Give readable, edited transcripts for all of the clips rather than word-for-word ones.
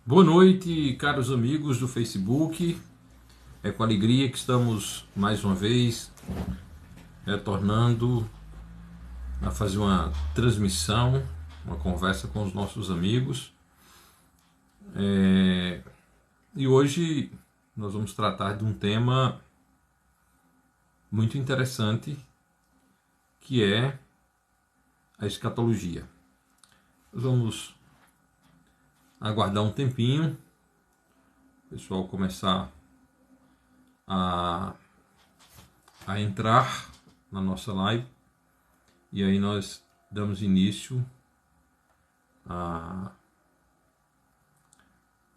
Boa noite, caros amigos do Facebook. É com alegria que estamos mais uma vez retornando a fazer uma transmissão, uma conversa com os nossos amigos. E hoje nós vamos tratar de um tema muito interessante, que é a escatologia. Nós vamos aguardar um tempinho, o pessoal começar a entrar na nossa live, e aí nós damos início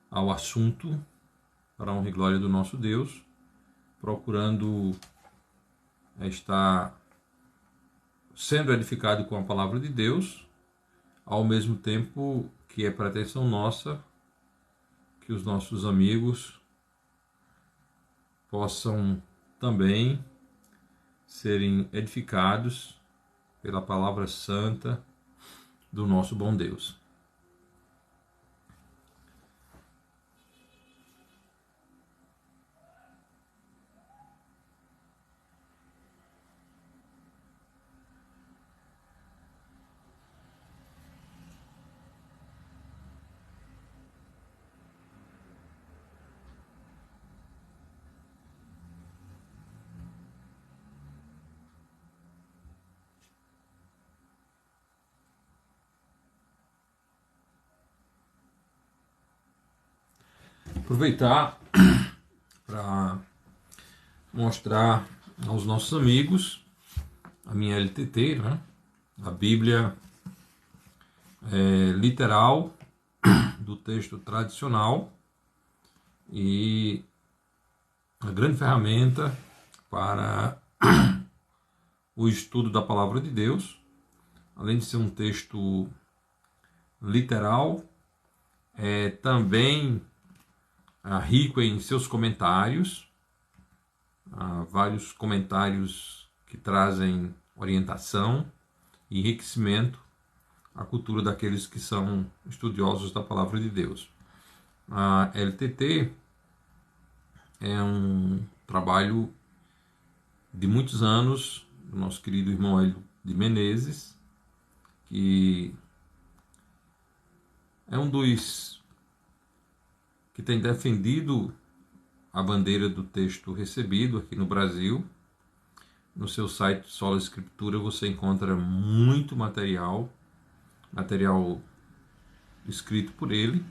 ao assunto, para a honra e glória do nosso Deus, procurando estar sendo edificado com a palavra de Deus, ao mesmo tempo que é pretensão nossa que os nossos amigos possam também serem edificados pela palavra santa do nosso bom Deus. Aproveitar para mostrar aos nossos amigos a minha LTT, né? A Bíblia literal do texto tradicional, e a grande ferramenta para o estudo da palavra de Deus. Além de ser um texto literal, é também rico em seus comentários, vários comentários que trazem orientação e enriquecimento à cultura daqueles que são estudiosos da palavra de Deus. A LTT é um trabalho de muitos anos do nosso querido irmão Hélio de Menezes, que é um dos que tem defendido a bandeira do texto recebido aqui no Brasil. No seu site Sola Escritura você encontra muito material escrito por ele,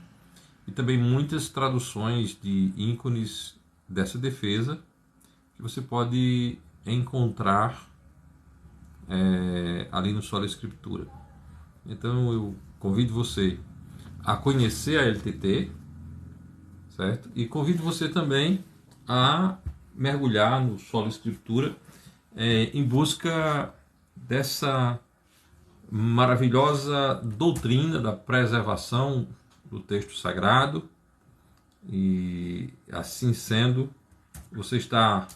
e também muitas traduções de ícones dessa defesa que você pode encontrar ali no Sola Escritura. Então eu convido você a conhecer a LTT, certo? E convido você também a mergulhar no Sola Escritura em busca dessa maravilhosa doutrina da preservação do texto sagrado. E assim sendo, você está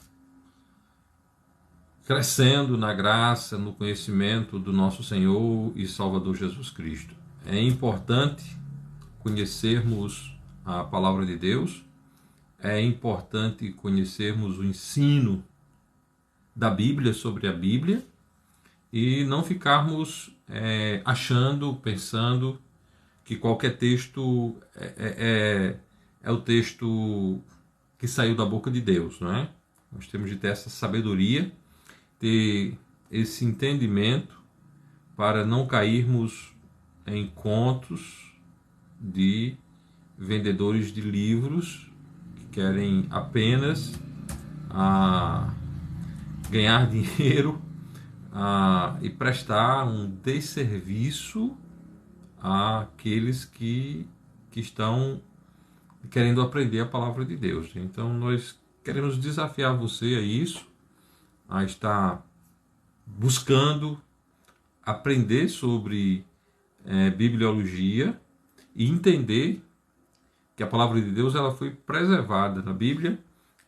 crescendo na graça, no conhecimento do nosso Senhor e Salvador Jesus Cristo. É importante conhecermos a palavra de Deus, é importante conhecermos o ensino da Bíblia sobre a Bíblia, e não ficarmos achando, pensando que qualquer texto é o texto que saiu da boca de Deus, não é? Nós temos de ter essa sabedoria, ter esse entendimento, para não cairmos em contos de vendedores de livros que querem apenas ganhar dinheiro e prestar um desserviço àqueles que estão querendo aprender a palavra de Deus. Então nós queremos desafiar você a isso, a estar buscando aprender sobre bibliologia e entender que a palavra de Deus ela foi preservada na Bíblia.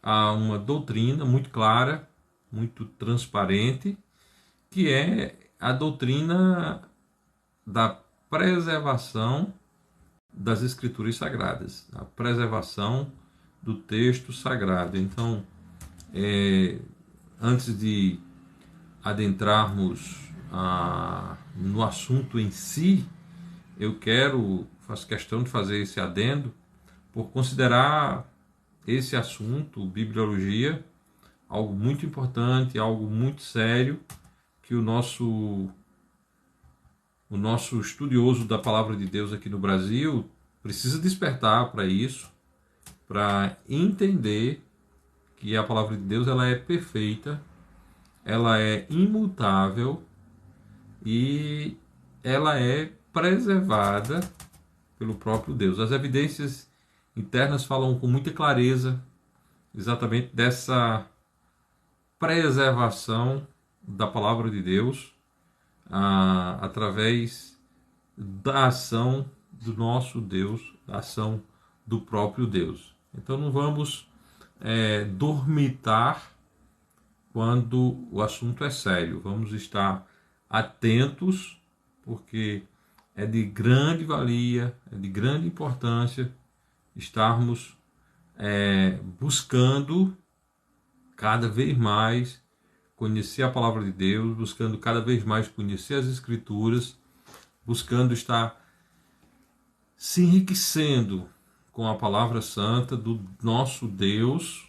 Há uma doutrina muito clara, muito transparente, que é a doutrina da preservação das Escrituras Sagradas, a preservação do texto sagrado. Então, antes de adentrarmos no assunto em si, eu faço questão de fazer esse adendo, por considerar esse assunto, bibliologia, algo muito importante, algo muito sério, que o nosso estudioso da palavra de Deus aqui no Brasil precisa despertar para isso, para entender que a palavra de Deus ela é perfeita, ela é imutável e ela é preservada pelo próprio Deus. As evidências internas falam com muita clareza exatamente dessa preservação da palavra de Deus através da ação do nosso Deus, da ação do próprio Deus. Então não vamos dormitar quando o assunto é sério. Vamos estar atentos, porque é de grande valia, é de grande importância estarmos buscando cada vez mais conhecer a palavra de Deus, buscando cada vez mais conhecer as Escrituras, buscando estar se enriquecendo com a palavra santa do nosso Deus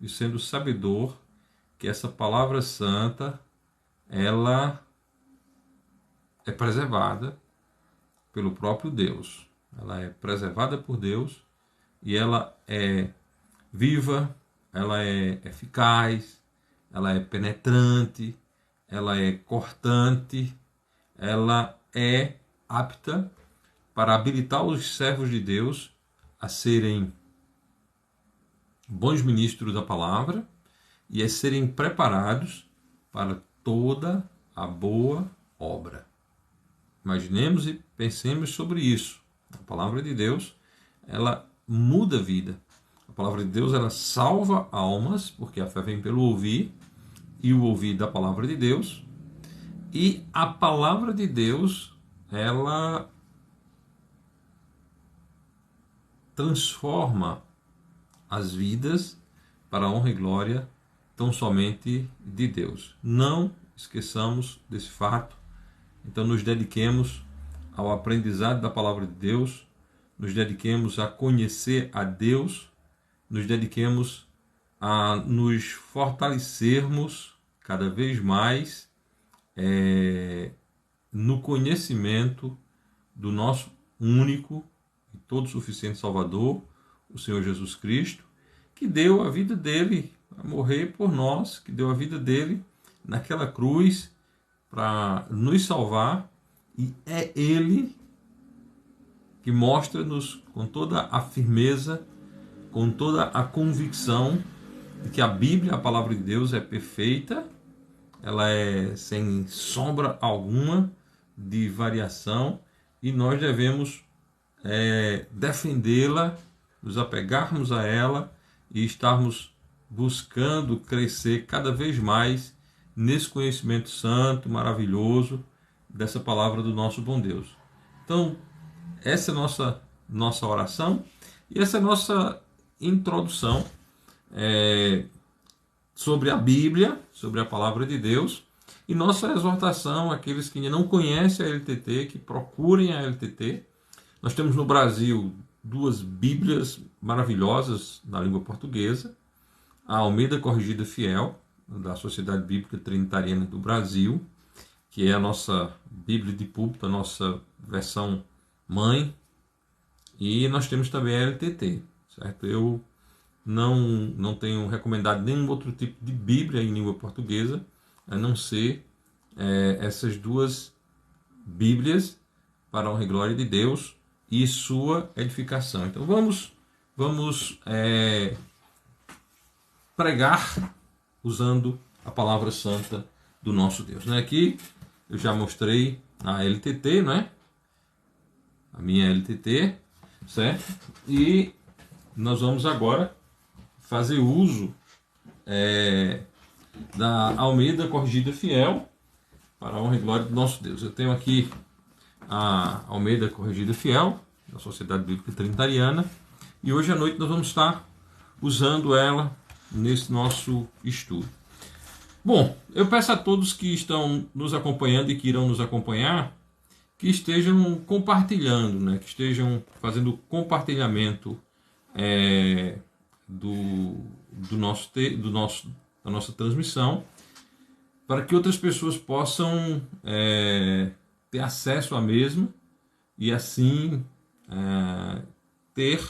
e sendo sabedor que essa palavra santa ela é preservada pelo próprio Deus. Ela é preservada por Deus e ela é viva, ela é eficaz, ela é penetrante, ela é cortante, ela é apta para habilitar os servos de Deus a serem bons ministros da palavra e a serem preparados para toda a boa obra. Imaginemos e pensemos sobre isso. A palavra de Deus, ela muda a vida. A palavra de Deus, ela salva almas, porque a fé vem pelo ouvir, e o ouvir da palavra de Deus. E a palavra de Deus, ela transforma as vidas para a honra e glória tão somente de Deus. Não esqueçamos desse fato. Então nos dediquemos ao aprendizado da palavra de Deus, nos dediquemos a conhecer a Deus, nos dediquemos a nos fortalecermos cada vez mais no conhecimento do nosso único e todo suficiente Salvador, o Senhor Jesus Cristo, que deu a vida dele a morrer por nós, que deu a vida dele naquela cruz para nos salvar, e é ele que mostra-nos com toda a firmeza, com toda a convicção de que a Bíblia, a palavra de Deus, é perfeita, ela é sem sombra alguma de variação, e nós devemos defendê-la, nos apegarmos a ela e estarmos buscando crescer cada vez mais nesse conhecimento santo, maravilhoso dessa palavra do nosso bom Deus. Então, essa é a nossa oração e essa é a nossa introdução sobre a Bíblia, sobre a palavra de Deus, e nossa exortação àqueles que ainda não conhecem a LTT, que procurem a LTT. Nós temos no Brasil 2 Bíblias maravilhosas na língua portuguesa, a Almeida Corrigida Fiel, da Sociedade Bíblica Trinitariana do Brasil, que é a nossa Bíblia de púlpito, a nossa versão mãe, e nós temos também a LTT, certo? Eu não tenho recomendado nenhum outro tipo de Bíblia em língua portuguesa, a não ser essas 2 Bíblias para a honra e glória de Deus e sua edificação. Então vamos pregar usando a palavra santa do nosso Deus. Aqui eu já mostrei a LTT, não é? A minha LTT, certo? E nós vamos agora fazer uso da Almeida Corrigida Fiel para a honra e glória do nosso Deus. Eu tenho aqui a Almeida Corrigida Fiel, da Sociedade Bíblica Trinitariana, e hoje à noite nós vamos estar usando ela nesse nosso estudo. Bom, eu peço a todos que estão nos acompanhando e que irão nos acompanhar que estejam compartilhando, né? Que estejam fazendo compartilhamento da nossa transmissão, para que outras pessoas possam ter acesso à mesma e assim ter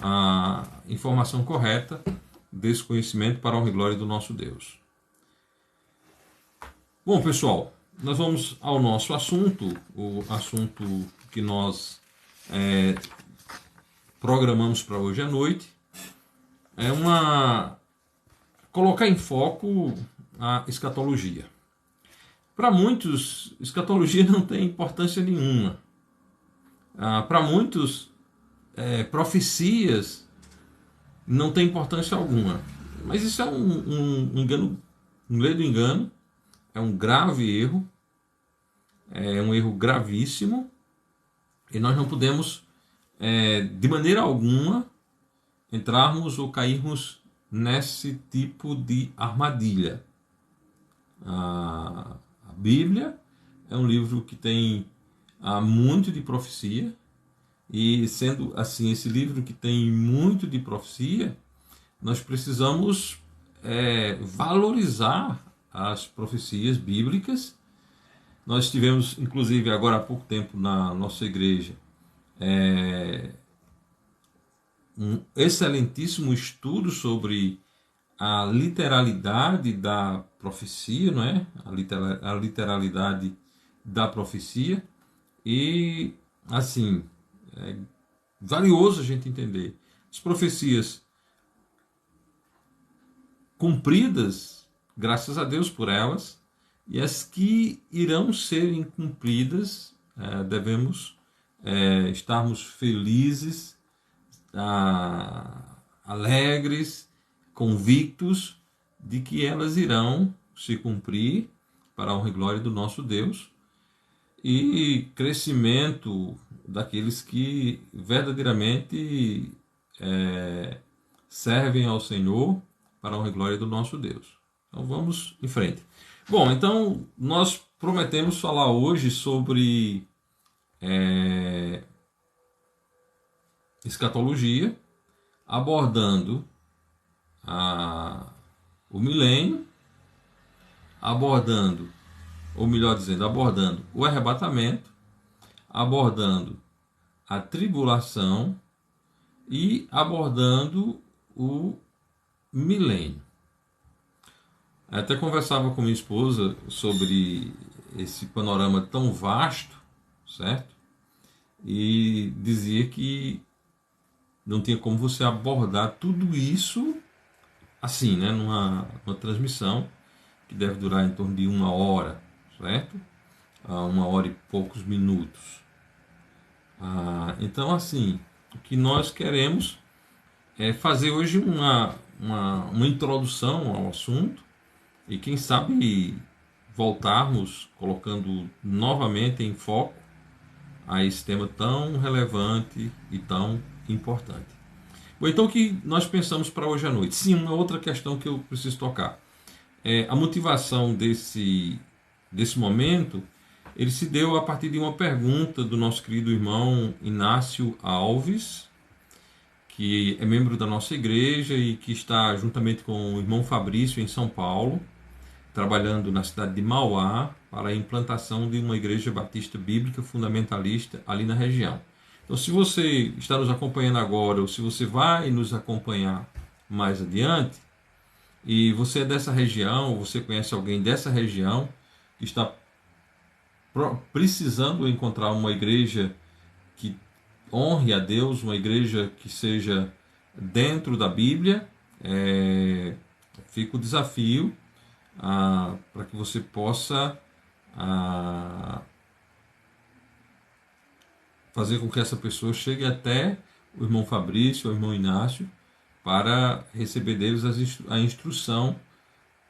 a informação correta desse conhecimento para a honra e glória do nosso Deus. Bom, pessoal, nós vamos ao nosso assunto, o assunto que nós programamos para hoje à noite. Colocar em foco a escatologia. Para muitos, escatologia não tem importância nenhuma. Para muitos, profecias não têm importância alguma. Mas isso é um engano, um ledo engano, é um grave erro, é um erro gravíssimo, e nós não podemos, de maneira alguma, entrarmos ou cairmos nesse tipo de armadilha. A Bíblia é um livro que tem muito de profecia, e sendo assim, esse livro que tem muito de profecia, nós precisamos valorizar as profecias bíblicas. Nós tivemos, inclusive, agora há pouco tempo na nossa igreja, um excelentíssimo estudo sobre a literalidade da profecia, não é? A literalidade da profecia. E, assim, é valioso a gente entender. As profecias cumpridas, graças a Deus por elas, e as que irão ser incumpridas, devemos estarmos felizes, alegres, convictos de que elas irão se cumprir para a honra e glória do nosso Deus, e crescimento daqueles que verdadeiramente servem ao Senhor para a honra e glória do nosso Deus. Então vamos em frente. Bom, então nós prometemos falar hoje sobre escatologia, abordando o milênio, abordando o arrebatamento, abordando a tribulação e abordando o milênio. Até conversava com minha esposa sobre esse panorama tão vasto, certo? E dizia que não tinha como você abordar tudo isso assim, né? Numa transmissão que deve durar em torno de 1 hora, certo? 1 hora e poucos minutos. Então, assim, o que nós queremos é fazer hoje uma introdução ao assunto, e quem sabe voltarmos colocando novamente em foco a esse tema tão relevante e tão importante. Bom, então o que nós pensamos para hoje à noite? Sim, uma outra questão que eu preciso tocar. A motivação desse momento, ele se deu a partir de uma pergunta do nosso querido irmão Inácio Alves, que é membro da nossa igreja e que está juntamente com o irmão Fabrício em São Paulo, trabalhando na cidade de Mauá para a implantação de uma igreja batista bíblica fundamentalista ali na região. Então, se você está nos acompanhando agora, ou se você vai nos acompanhar mais adiante, e você é dessa região, ou você conhece alguém dessa região que está precisando encontrar uma igreja que honre a Deus, uma igreja que seja dentro da Bíblia, fica o desafio para que você possa fazer com que essa pessoa chegue até o irmão Fabrício, o irmão Inácio, para receber deles a instrução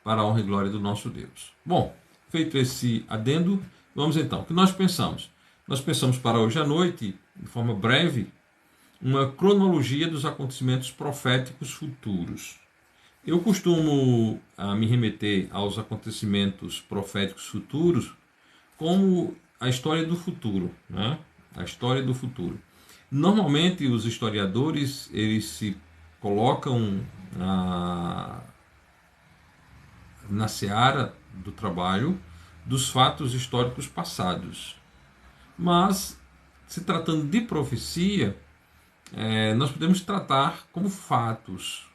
para a honra e glória do nosso Deus. Bom, feito esse adendo, vamos então. O que nós pensamos? Nós pensamos para hoje à noite de forma breve, uma cronologia dos acontecimentos proféticos futuros. Eu costumo me remeter aos acontecimentos proféticos futuros como a história do futuro, né? A história do futuro. Normalmente os historiadores eles se colocam na seara do trabalho dos fatos históricos passados. Mas, se tratando de profecia, nós podemos tratar como fatos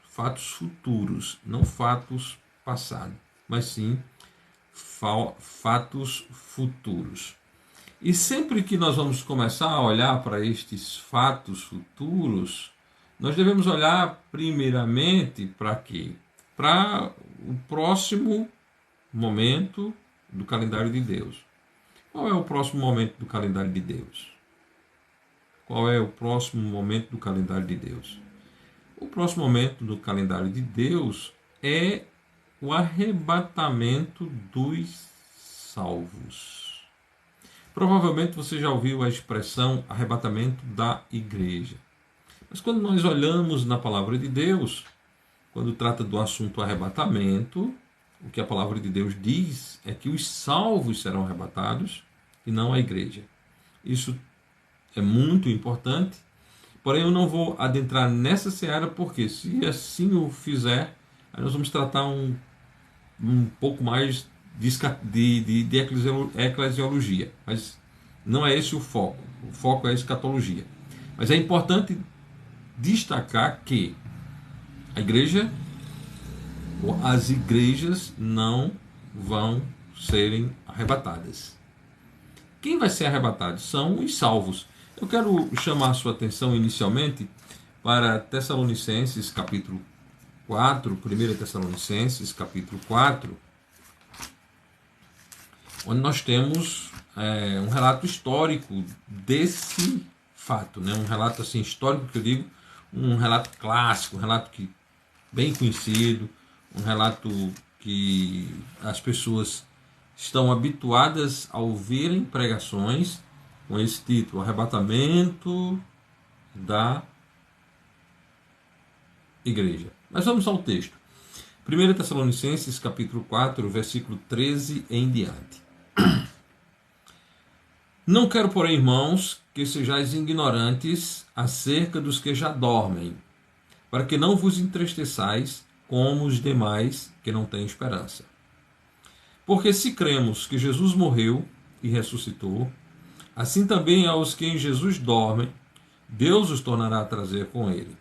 futuros, não fatos passados, mas sim fatos futuros. E sempre que nós vamos começar a olhar para estes fatos futuros, nós devemos olhar primeiramente para quê? Para o próximo momento do calendário de Deus. Qual é o próximo momento do calendário de Deus? Qual é o próximo momento do calendário de Deus? O próximo momento do calendário de Deus é o arrebatamento dos salvos. Provavelmente você já ouviu a expressão arrebatamento da igreja. Mas quando nós olhamos na palavra de Deus, quando trata do assunto arrebatamento, o que a palavra de Deus diz é que os salvos serão arrebatados e não a igreja. Isso é muito importante, porém eu não vou adentrar nessa seara, porque se assim o fizer, aí nós vamos tratar um pouco mais de eclesiologia, mas não é esse o foco é a escatologia. Mas é importante destacar que a igreja, ou as igrejas, não vão serem arrebatadas. Quem vai ser arrebatado são os salvos. Eu quero chamar a sua atenção inicialmente para Tessalonicenses capítulo 4, 1 Tessalonicenses capítulo 4, onde nós temos um relato histórico desse fato, né? Um relato assim histórico que eu digo, um relato clássico, um relato que bem conhecido, um relato que as pessoas estão habituadas a ouvirem pregações com esse título, Arrebatamento da Igreja. Mas vamos ao texto. 1 Tessalonicenses capítulo 4, versículo 13 em diante. Não quero, porém, irmãos, que sejais ignorantes acerca dos que já dormem, para que não vos entristeçais como os demais que não têm esperança. Porque se cremos que Jesus morreu e ressuscitou, assim também aos que em Jesus dormem, Deus os tornará a trazer com ele.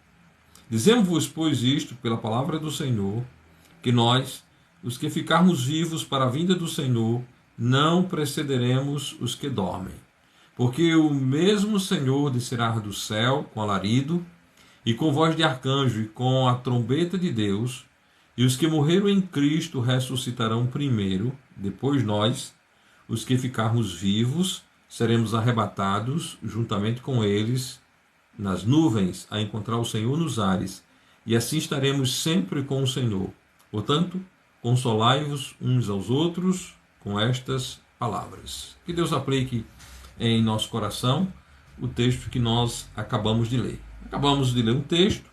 Dizemos-vos, pois, isto pela palavra do Senhor, que nós, os que ficarmos vivos para a vinda do Senhor, não precederemos os que dormem. Porque o mesmo Senhor descerá do céu com alarido, e com voz de arcanjo, e com a trombeta de Deus, e os que morreram em Cristo ressuscitarão primeiro, depois nós, os que ficarmos vivos, seremos arrebatados juntamente com eles nas nuvens a encontrar o Senhor nos ares, e assim estaremos sempre com o Senhor. Portanto, consolai-vos uns aos outros com estas palavras. Que Deus aplique em nosso coração o texto que nós acabamos de ler. Acabamos de ler um texto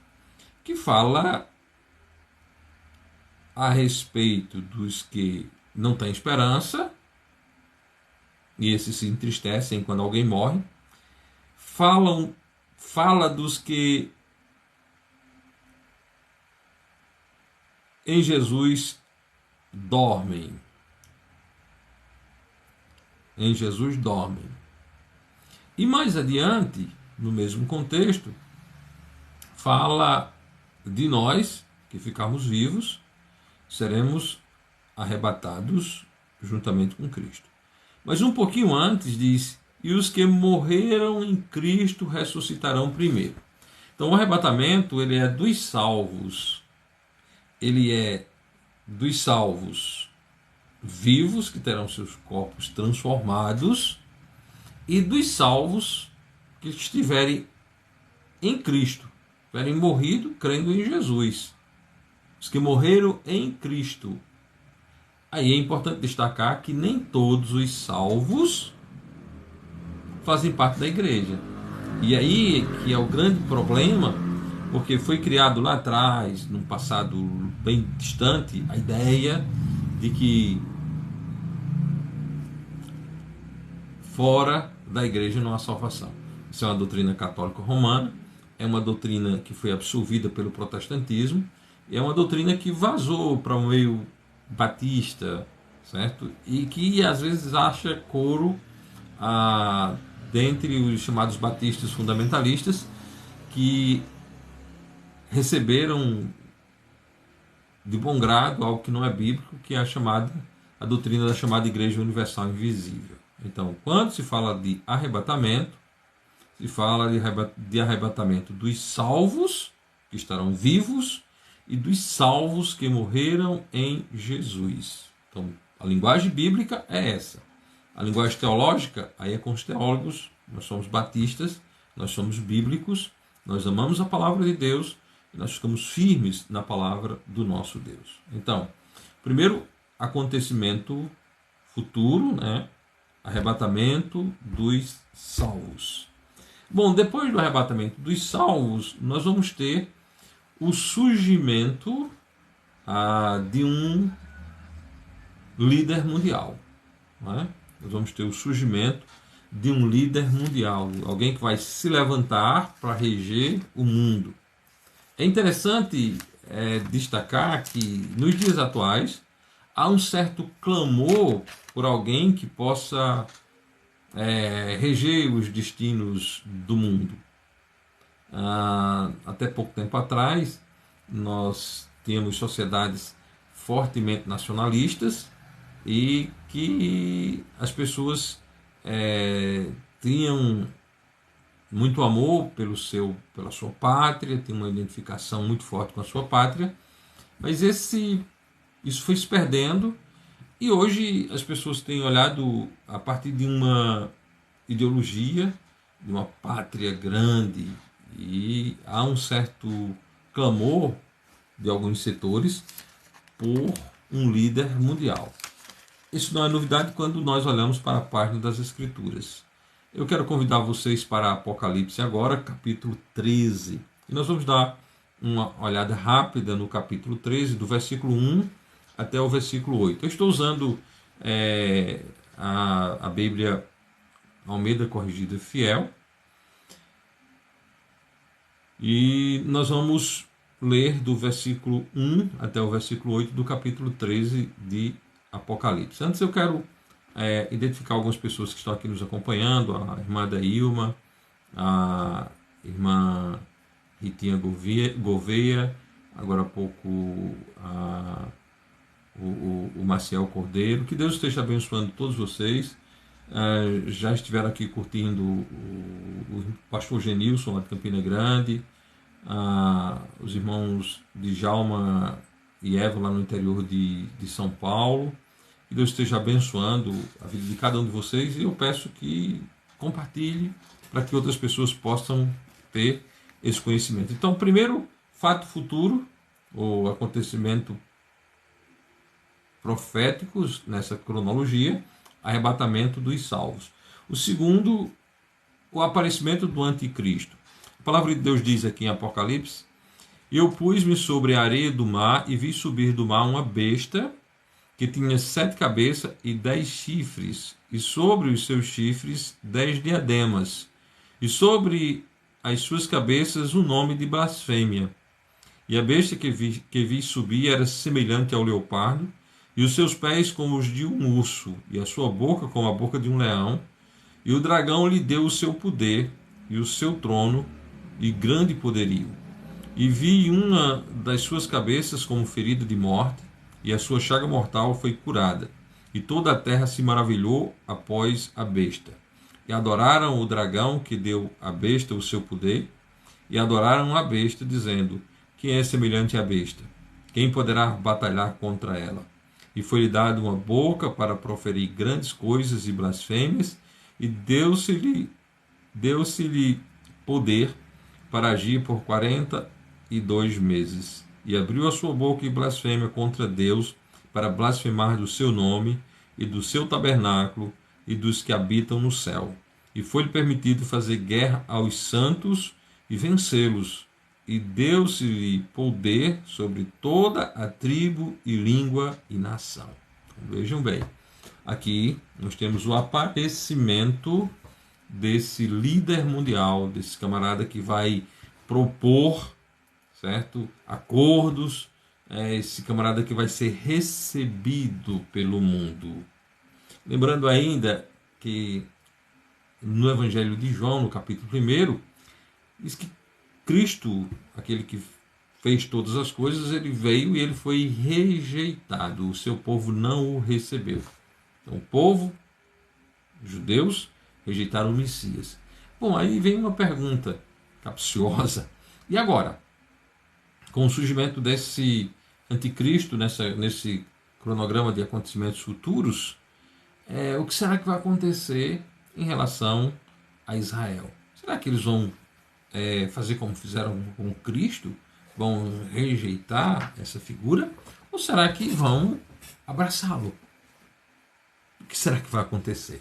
que fala a respeito dos que não têm esperança, e esses se entristecem quando alguém morre. Fala dos que em Jesus dormem. Em Jesus dormem. E mais adiante, no mesmo contexto, fala de nós que ficarmos vivos, seremos arrebatados juntamente com Cristo. Mas um pouquinho antes diz: e os que morreram em Cristo ressuscitarão primeiro. Então o arrebatamento, ele é dos salvos. Ele é dos salvos vivos, que terão seus corpos transformados, e dos salvos que estiverem em Cristo, tiverem morrido crendo em Jesus. Os que morreram em Cristo. Aí é importante destacar que nem todos os salvos fazem parte da igreja. E aí que é o grande problema, porque foi criado lá atrás, num passado bem distante, a ideia de que fora da igreja não há salvação. Isso é uma doutrina católica romana, é uma doutrina que foi absorvida pelo protestantismo, e é uma doutrina que vazou para o meio batista, certo? E que às vezes acha coro dentre os chamados batistas fundamentalistas, que receberam de bom grado algo que não é bíblico, que é a doutrina da chamada Igreja Universal Invisível. Então, quando se fala de arrebatamento, se fala de arrebatamento dos salvos, que estarão vivos, e dos salvos que morreram em Jesus. Então, a linguagem bíblica é essa. A linguagem teológica, aí é com os teólogos, nós somos batistas, nós somos bíblicos, nós amamos a palavra de Deus, e nós ficamos firmes na palavra do nosso Deus. Então, primeiro acontecimento futuro, né? Arrebatamento dos salvos. Bom, depois do arrebatamento dos salvos, nós vamos ter o surgimento de um líder mundial. Né? Nós vamos ter o surgimento de um líder mundial, alguém que vai se levantar para reger o mundo. É interessante destacar que nos dias atuais há um certo clamor por alguém que possa reger os destinos do mundo. Até pouco tempo atrás, nós tínhamos sociedades fortemente nacionalistas e que as pessoas tinham muito amor pela sua pátria, tinham uma identificação muito forte com a sua pátria, mas isso foi se perdendo. E hoje as pessoas têm olhado a partir de uma ideologia, de uma pátria grande, e há um certo clamor de alguns setores por um líder mundial. Isso não é novidade quando nós olhamos para a página das Escrituras. Eu quero convidar vocês para Apocalipse agora, capítulo 13. E nós vamos dar uma olhada rápida no capítulo 13, do versículo 1 até o versículo 8. Eu estou usando a Bíblia Almeida Corrigida Fiel. E nós vamos ler do versículo 1 até o versículo 8 do capítulo 13 de Apocalipse. Antes eu quero identificar algumas pessoas que estão aqui nos acompanhando, a irmã Daílma, a irmã Ritinha Gouveia, agora há pouco o Maciel Cordeiro. Que Deus esteja abençoando todos vocês. Já estiveram aqui curtindo o pastor Genilson lá de Campina Grande, os irmãos de Djalma e Eva lá no interior de São Paulo. Que Deus esteja abençoando a vida de cada um de vocês, e eu peço que compartilhe para que outras pessoas possam ter esse conhecimento. Então, primeiro fato futuro, ou acontecimento proféticos nessa cronologia, arrebatamento dos salvos. O segundo, o aparecimento do anticristo. A palavra de Deus diz aqui em Apocalipse: eu pus-me sobre a areia do mar e vi subir do mar uma besta que tinha 7 cabeças e 10 chifres, e sobre os seus chifres 10 diademas, e sobre as suas cabeças o nome de blasfêmia. E a besta que vi subir era semelhante ao leopardo, e os seus pés como os de um urso, e a sua boca como a boca de um leão. E o dragão lhe deu o seu poder, e o seu trono, e grande poderio. E vi uma das suas cabeças como ferida de morte, e a sua chaga mortal foi curada. E toda a terra se maravilhou após a besta. E adoraram o dragão que deu à besta o seu poder, e adoraram a besta, dizendo: quem é semelhante à besta? Quem poderá batalhar contra ela? E foi-lhe dado uma boca para proferir grandes coisas e blasfêmias, e deu-se-lhe poder para agir por 42 meses. E abriu a sua boca em blasfêmia contra Deus, para blasfemar do seu nome, e do seu tabernáculo, e dos que habitam no céu. e foi-lhe permitido fazer guerra aos santos e vencê-los, e deu-se-lhe poder sobre toda a tribo e língua e nação. Então, vejam bem, aqui nós temos o aparecimento desse líder mundial, desse camarada que vai propor, certo, acordos, esse camarada que vai ser recebido pelo mundo. Lembrando ainda que no Evangelho de João, no capítulo 1, diz que Cristo, aquele que fez todas as coisas, ele veio e ele foi rejeitado. O seu povo não o recebeu. Então, o povo, judeus, rejeitaram o Messias. Bom, aí vem uma pergunta capciosa. E agora? Com o surgimento desse anticristo, nesse cronograma de acontecimentos futuros, o que será que vai acontecer em relação a Israel? Será que eles vão fazer como fizeram com Cristo? Vão rejeitar essa figura? Ou será que vão abraçá-lo? O que será que vai acontecer?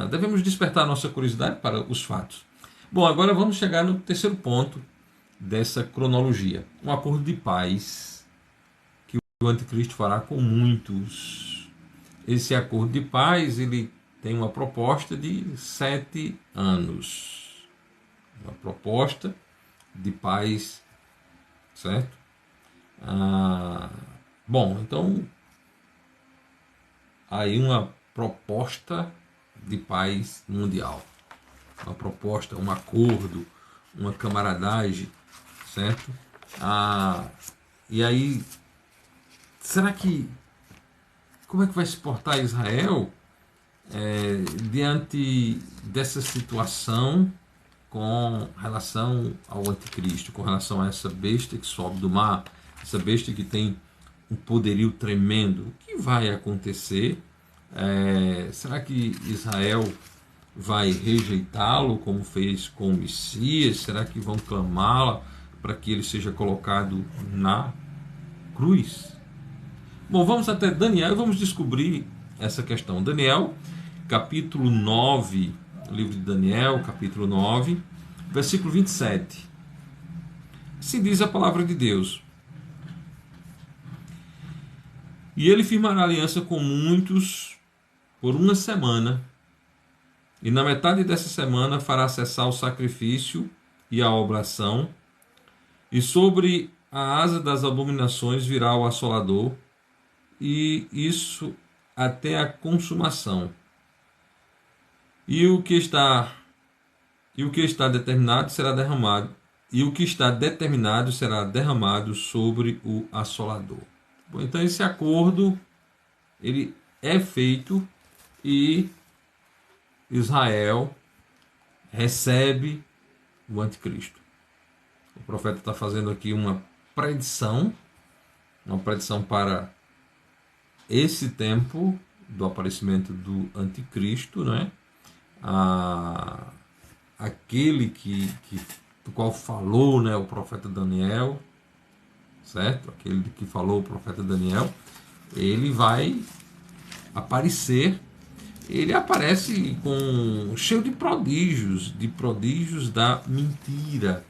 Devemos despertar nossa curiosidade para os fatos. Bom, agora vamos chegar no terceiro ponto dessa cronologia. Um acordo de paz que o anticristo fará com muitos. Esse acordo de paz, ele tem uma proposta de 7 anos. Uma proposta de paz, certo? Bom, então, aí uma proposta de paz mundial. Uma proposta, um acordo, uma camaradagem, certo? E aí, será que, como é que vai se portar Israel diante dessa situação com relação ao anticristo, com relação a essa besta que sobe do mar, essa besta que tem um poderio tremendo? O que vai acontecer? Será que Israel vai rejeitá-lo como fez com o Messias? Será que vão clamá-la para que ele seja colocado na cruz? Bom, vamos até Daniel e vamos descobrir essa questão. Daniel, capítulo 9, livro de Daniel, capítulo 9, versículo 27. Assim diz a palavra de Deus: e ele firmará aliança com muitos por 1 semana, e na metade dessa semana fará cessar o sacrifício e a oblação, e sobre a asa das abominações virá o assolador, e isso até a consumação. E o que está determinado será derramado, e o que está determinado será derramado sobre o assolador. Bom, então esse acordo ele é feito e Israel recebe o anticristo. O profeta está fazendo aqui uma predição para esse tempo do aparecimento do anticristo, né? Aquele do qual falou, né, o profeta Daniel, certo? Aquele que falou o profeta Daniel, ele vai aparecer. Ele aparece cheio de prodígios da mentira,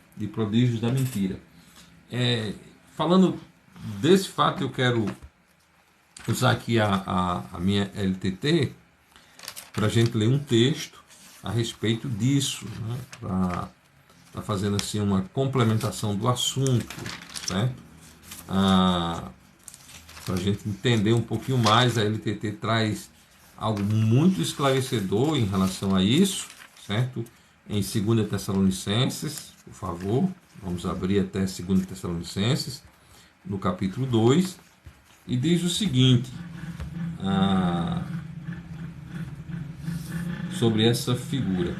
falando desse fato, eu quero usar aqui a minha LTT para a gente ler um texto a respeito disso, né? Para fazendo assim uma complementação do assunto, certo? Para a gente entender um pouquinho mais, a LTT traz algo muito esclarecedor em relação a isso, certo? Em 2 Tessalonicenses, por favor, vamos abrir até 2 Tessalonicenses, no capítulo 2, e diz o seguinte, sobre essa figura.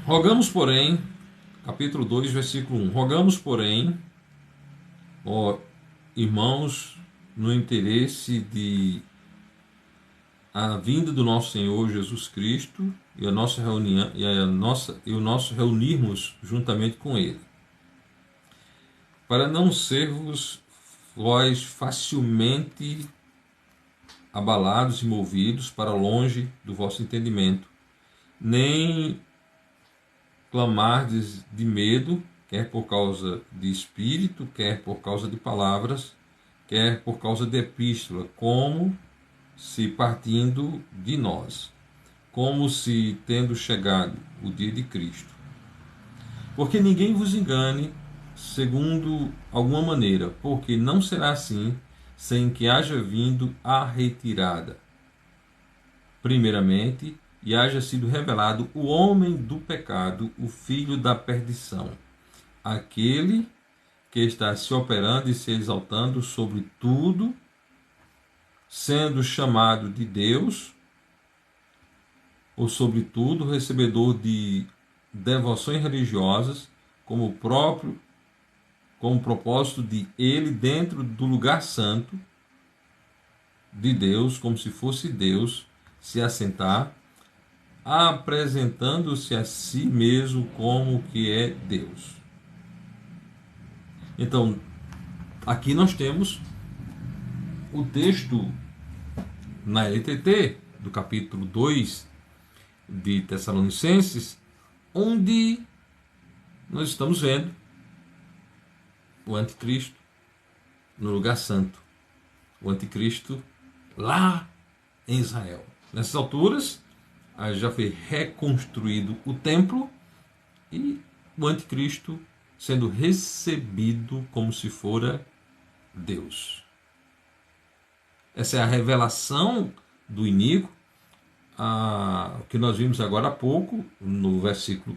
Rogamos, porém, capítulo 2, versículo 1, rogamos, porém, ó irmãos, no interesse de a vinda do nosso Senhor Jesus Cristo e a nossa reunião e o nosso reunirmos juntamente com Ele, para não servos vós facilmente abalados e movidos para longe do vosso entendimento, nem clamardes de medo, quer por causa de espírito, quer por causa de palavras, quer por causa de epístola, como se partindo de nós, como se tendo chegado o dia de Cristo. Porque ninguém vos engane segundo alguma maneira, porque não será assim, sem que haja vindo a retirada, primeiramente, e haja sido revelado o homem do pecado, o filho da perdição, aquele que está se operando e se exaltando sobre tudo, sendo chamado de Deus, ou sobre tudo, recebedor de devoções religiosas, como propósito de ele dentro do lugar santo de Deus, como se fosse Deus, se assentar, apresentando-se a si mesmo como que é Deus. Então, aqui nós temos o texto na LTT, do capítulo 2 de Tessalonicenses, onde nós estamos vendo o anticristo no lugar santo, o anticristo lá em Israel. Nessas alturas, já foi reconstruído o templo e o anticristo sendo recebido como se fora Deus. Essa é a revelação do iníquo, que nós vimos agora há pouco, no versículo,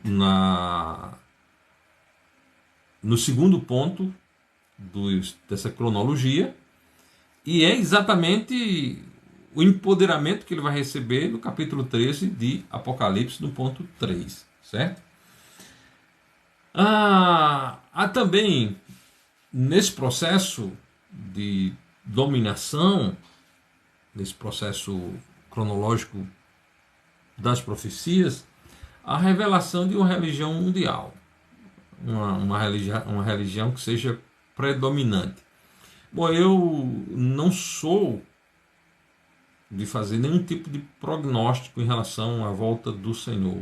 no segundo ponto dessa cronologia, e é exatamente o empoderamento que ele vai receber no capítulo 13 de Apocalipse, no ponto 3, certo? Há também, nesse processo de dominação, nesse processo cronológico das profecias, a revelação de uma religião mundial, uma religião que seja predominante. Bom, eu não sou de fazer nenhum tipo de prognóstico em relação à volta do Senhor.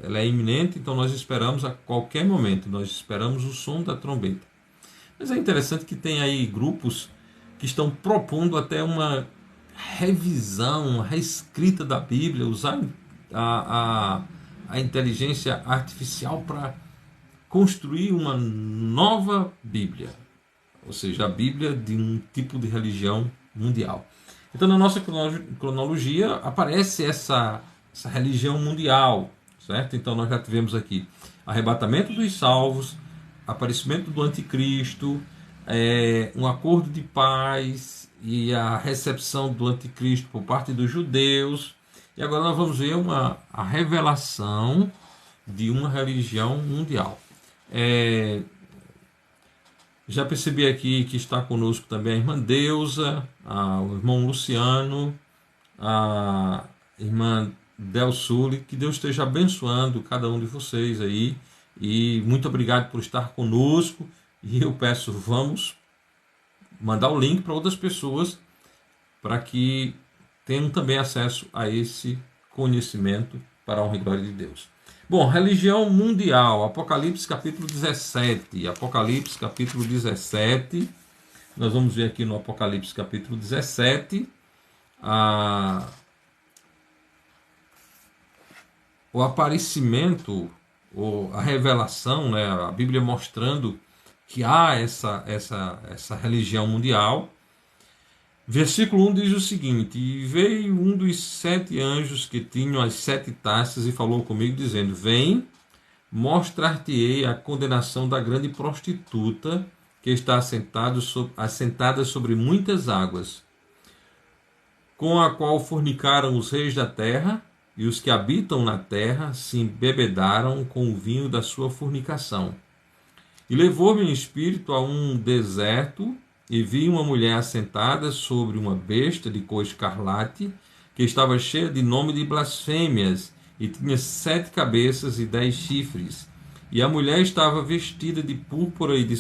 Ela é iminente, então nós esperamos a qualquer momento, nós esperamos o som da trombeta. Mas é interessante que tem aí grupos que estão propondo até uma revisão, uma reescrita da Bíblia, usar a inteligência artificial para construir uma nova Bíblia, ou seja, a Bíblia de um tipo de religião mundial. Então, na nossa cronologia aparece essa religião mundial, certo? Então, nós já tivemos aqui arrebatamento dos salvos, aparecimento do anticristo, um acordo de paz e a recepção do anticristo por parte dos judeus. E agora nós vamos ver a revelação de uma religião mundial. Já percebi aqui que está conosco também a irmã Deusa, o irmão Luciano, a irmã Del Sully. Que Deus esteja abençoando cada um de vocês aí. E muito obrigado por estar conosco. E eu peço, vamos mandar o link para outras pessoas para que tenham também acesso a esse conhecimento para a honra e glória de Deus. Bom, religião mundial, Apocalipse capítulo 17. Apocalipse capítulo 17. Nós vamos ver aqui no Apocalipse capítulo 17 o aparecimento, ou a revelação, né, a Bíblia mostrando que há essa religião mundial. Versículo 1 diz o seguinte: E veio um dos 7 anjos que tinham as 7 taças e falou comigo, dizendo: Vem, mostrar-te-ei a condenação da grande prostituta, que está assentada sobre muitas águas, com a qual fornicaram os reis da terra, e os que habitam na terra se embebedaram com o vinho da sua fornicação. E levou-me em espírito a um deserto, e vi uma mulher assentada sobre uma besta de cor escarlate, que estava cheia de nome de blasfêmias, e tinha 7 cabeças e 10 chifres. E a mulher estava vestida de púrpura e de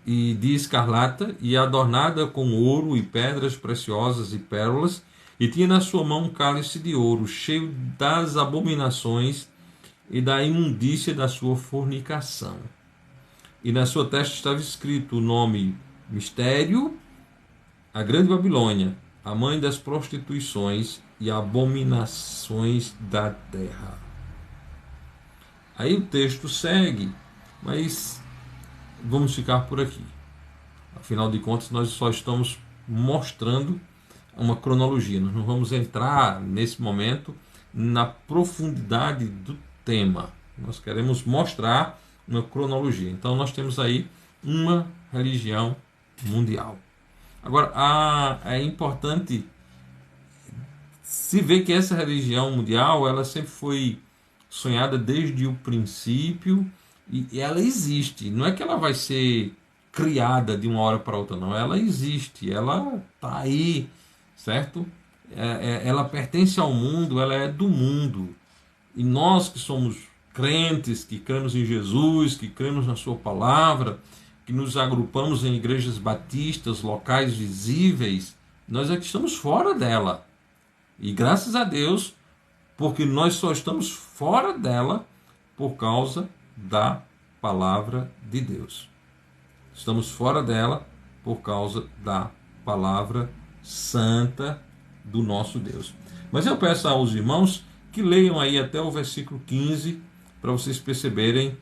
e de escarlata, e adornada com ouro e pedras preciosas e pérolas, e tinha na sua mão um cálice de ouro, cheio das abominações e da imundícia da sua fornicação. E na sua testa estava escrito o nome Mistério, a Grande Babilônia, a mãe das prostituições e abominações da terra. Aí o texto segue, mas vamos ficar por aqui. Afinal de contas, nós só estamos mostrando uma cronologia. Nós não vamos entrar nesse momento na profundidade do tema. Nós queremos mostrar uma cronologia. Então nós temos aí uma religião mundial. Agora, é importante se ver que essa religião mundial, ela sempre foi sonhada desde o princípio e ela existe. Não é que ela vai ser criada de uma hora para outra, não. Ela existe, ela está aí, certo? Ela pertence ao mundo, ela é do mundo. E nós que somos crentes, que cremos em Jesus, que cremos na sua palavra, que nos agrupamos em igrejas batistas, locais visíveis, nós é que estamos fora dela. E graças a Deus, porque nós só estamos fora dela por causa da palavra de Deus. Estamos fora dela por causa da palavra santa do nosso Deus. Mas eu peço aos irmãos que leiam aí até o versículo 15, para vocês perceberem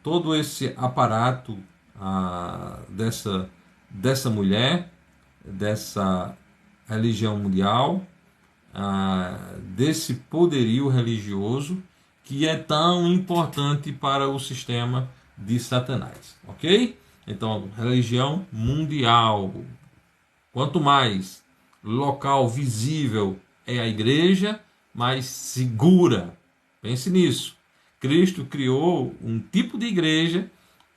todo esse aparato dessa mulher, dessa religião mundial, desse poderio religioso que é tão importante para o sistema de Satanás, ok? Então, religião mundial. Quanto mais local visível é a igreja, mais segura. Pense nisso. Cristo criou um tipo de igreja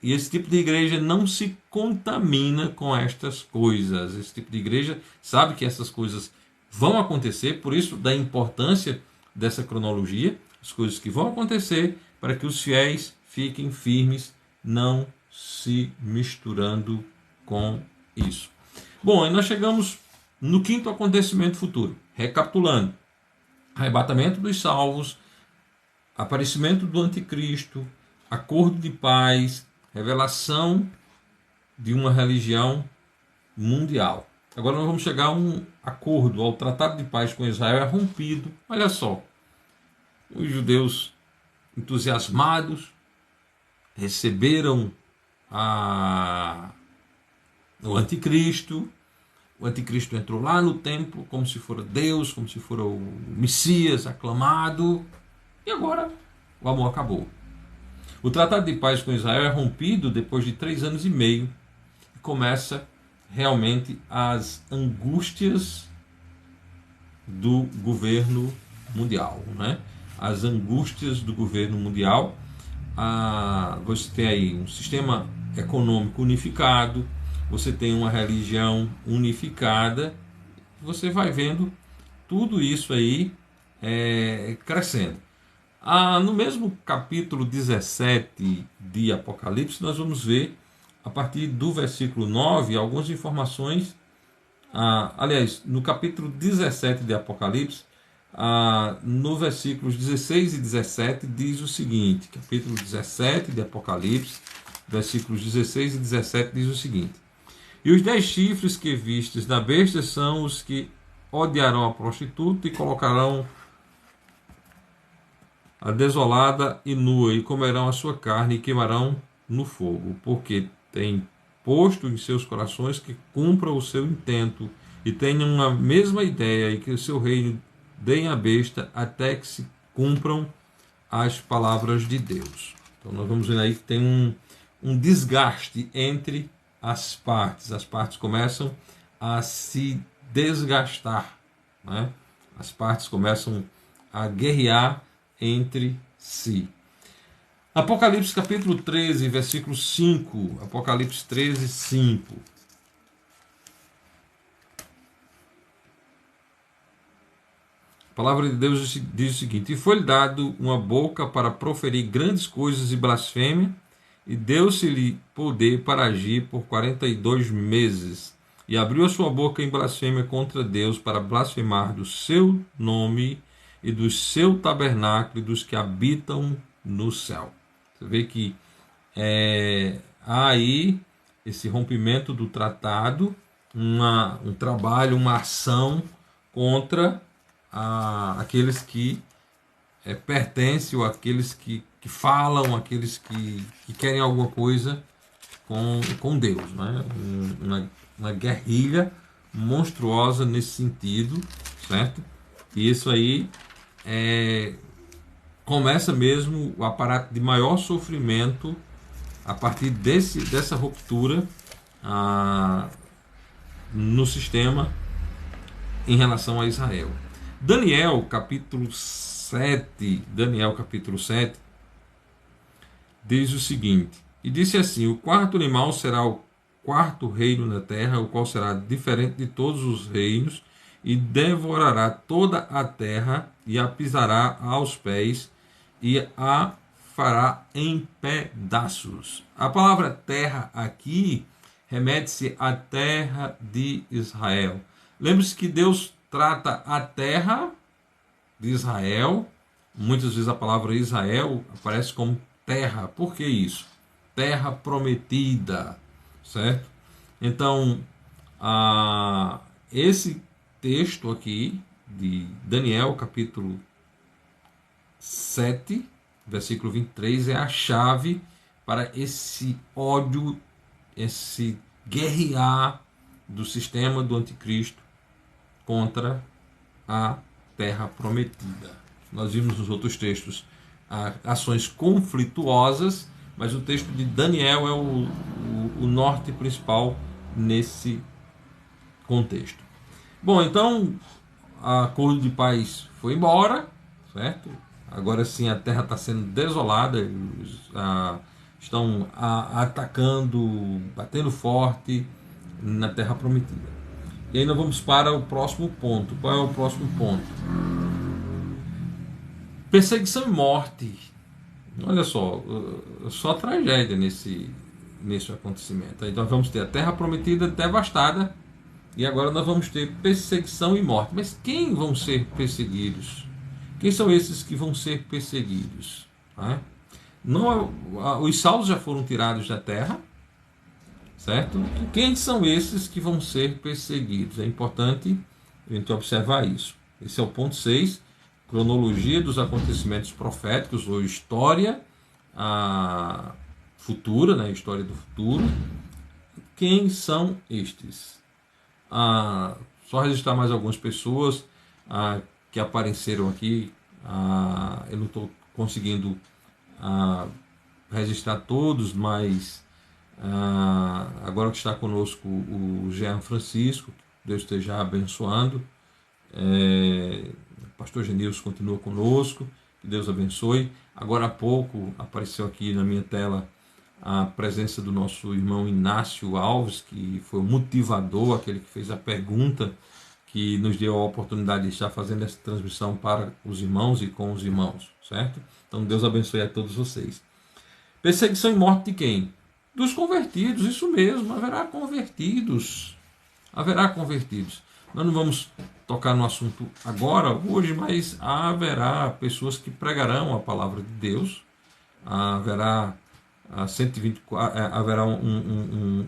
e esse tipo de igreja não se contamina com estas coisas. Esse tipo de igreja sabe que essas coisas vão acontecer, por isso da importância dessa cronologia, as coisas que vão acontecer para que os fiéis fiquem firmes, não se misturando com isso. Bom, e nós chegamos no quinto acontecimento futuro. Recapitulando: arrebatamento dos salvos, aparecimento do anticristo, acordo de paz, revelação de uma religião mundial. Agora nós vamos chegar a um acordo, ao tratado de paz com Israel é rompido. Olha só, os judeus entusiasmados receberam o anticristo. O anticristo entrou lá no templo como se fora Deus, como se fora o Messias aclamado. E agora o amor acabou. O tratado de paz com Israel é rompido depois de 3 anos e meio. E começa realmente as angústias do governo mundial, né? As angústias do governo mundial. Você tem aí um sistema econômico unificado, você tem uma religião unificada, você vai vendo tudo isso aí crescendo. No mesmo capítulo 17 de Apocalipse, nós vamos ver, a partir do versículo 9, algumas informações. Aliás, no capítulo 17 de Apocalipse, no versículos 16 e 17, diz o seguinte: capítulo 17 de Apocalipse, versículos 16 e 17, diz o seguinte: e os 10 chifres que vistes na besta são os que odiarão a prostituta e colocarão a desolada e nua, e comerão a sua carne e queimarão no fogo, porque tem posto em seus corações que cumpra o seu intento e tenham a mesma ideia, e que o seu reino deem a besta até que se cumpram as palavras de Deus. Então nós vamos ver aí que tem um desgaste entre as partes começam a se desgastar, né? As partes começam a guerrear entre si. Apocalipse capítulo 13, versículo 5. Apocalipse 13, 5. A palavra de Deus diz o seguinte: e foi-lhe dado uma boca para proferir grandes coisas e blasfêmia, e deu-se-lhe poder para agir por 42 meses. E abriu a sua boca em blasfêmia contra Deus, para blasfemar do seu nome e do seu tabernáculo e dos que habitam no céu. Você vê que há aí esse rompimento do tratado, um trabalho, uma ação contra aqueles que pertencem, ou aqueles que falam, aqueles que querem alguma coisa com Deus, né? Uma guerrilha monstruosa nesse sentido, certo? E isso aí começa mesmo o aparato de maior sofrimento a partir dessa ruptura no sistema em relação a Israel. Daniel capítulo 7, diz o seguinte: e disse assim: o quarto animal será o quarto reino na terra, o qual será diferente de todos os reinos, e devorará toda a terra, e a pisará aos pés, e a fará em pedaços. A palavra terra aqui remete-se à terra de Israel. Lembre-se que Deus trata a terra de Israel. Muitas vezes a palavra Israel aparece como terra. Por que isso? Terra prometida, certo? Então, esse texto aqui de Daniel, capítulo 7, versículo 23, é a chave para esse ódio, esse guerrear do sistema do anticristo contra a terra prometida. Nós vimos nos outros textos ações conflituosas, mas o texto de Daniel é o norte principal nesse contexto. Bom, então a acordo de paz foi embora, certo? Agora sim a terra está sendo desolada, estão atacando, batendo forte na terra prometida. E aí nós vamos para o próximo ponto. Qual é o próximo ponto? Perseguição e morte. Olha só tragédia nesse acontecimento. Aí nós vamos ter a terra prometida devastada, e agora nós vamos ter perseguição e morte. Mas quem vão ser perseguidos? Quem são esses que vão ser perseguidos? Não, os salvos já foram tirados da terra, certo? E quem são esses que vão ser perseguidos? É importante a gente observar isso. Esse é o ponto 6, cronologia dos acontecimentos proféticos, ou história futura, né? História do futuro. Quem são estes? Só registrar mais algumas pessoas que apareceram aqui. Eu não estou conseguindo registrar todos, mas agora que está conosco o Jean Francisco, Deus esteja abençoando. O pastor Genilson continua conosco, que Deus abençoe. Agora há pouco apareceu aqui na minha tela a presença do nosso irmão Inácio Alves, que foi o motivador, aquele que fez a pergunta, que nos deu a oportunidade de estar fazendo essa transmissão para os irmãos e com os irmãos, certo? Então Deus abençoe a todos vocês. Perseguição e morte de quem? Dos convertidos, isso mesmo, haverá convertidos. Nós não vamos tocar no assunto agora, hoje, mas haverá pessoas que pregarão a palavra de Deus, haverá 124, haverá um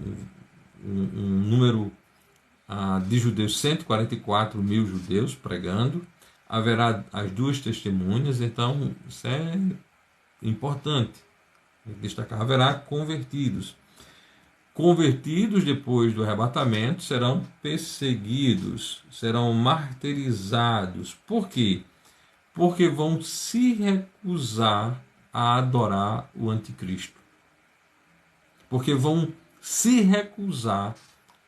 número de judeus, 144 mil judeus pregando, haverá as duas testemunhas. Então isso é importante destacar. Haverá convertidos depois do arrebatamento serão perseguidos, serão martirizados. Por quê? Porque vão se recusar a adorar o anticristo, porque vão se recusar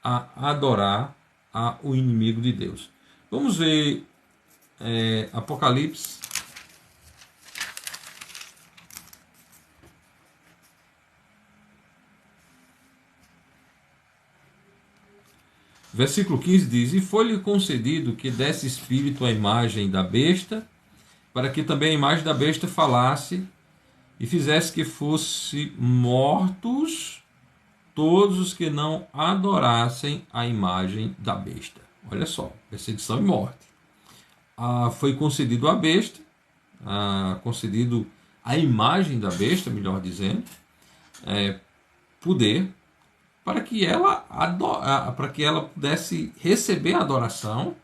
a adorar o inimigo de Deus. Vamos ver Apocalipse versículo 15 diz: e foi-lhe concedido que desse espírito à imagem da besta, para que também a imagem da besta falasse, e fizesse que fosse mortos todos os que não adorassem a imagem da besta. Olha só, perseguição e morte. Foi concedido à besta, concedido à imagem da besta, melhor dizendo, poder para que ela pudesse receber adoração,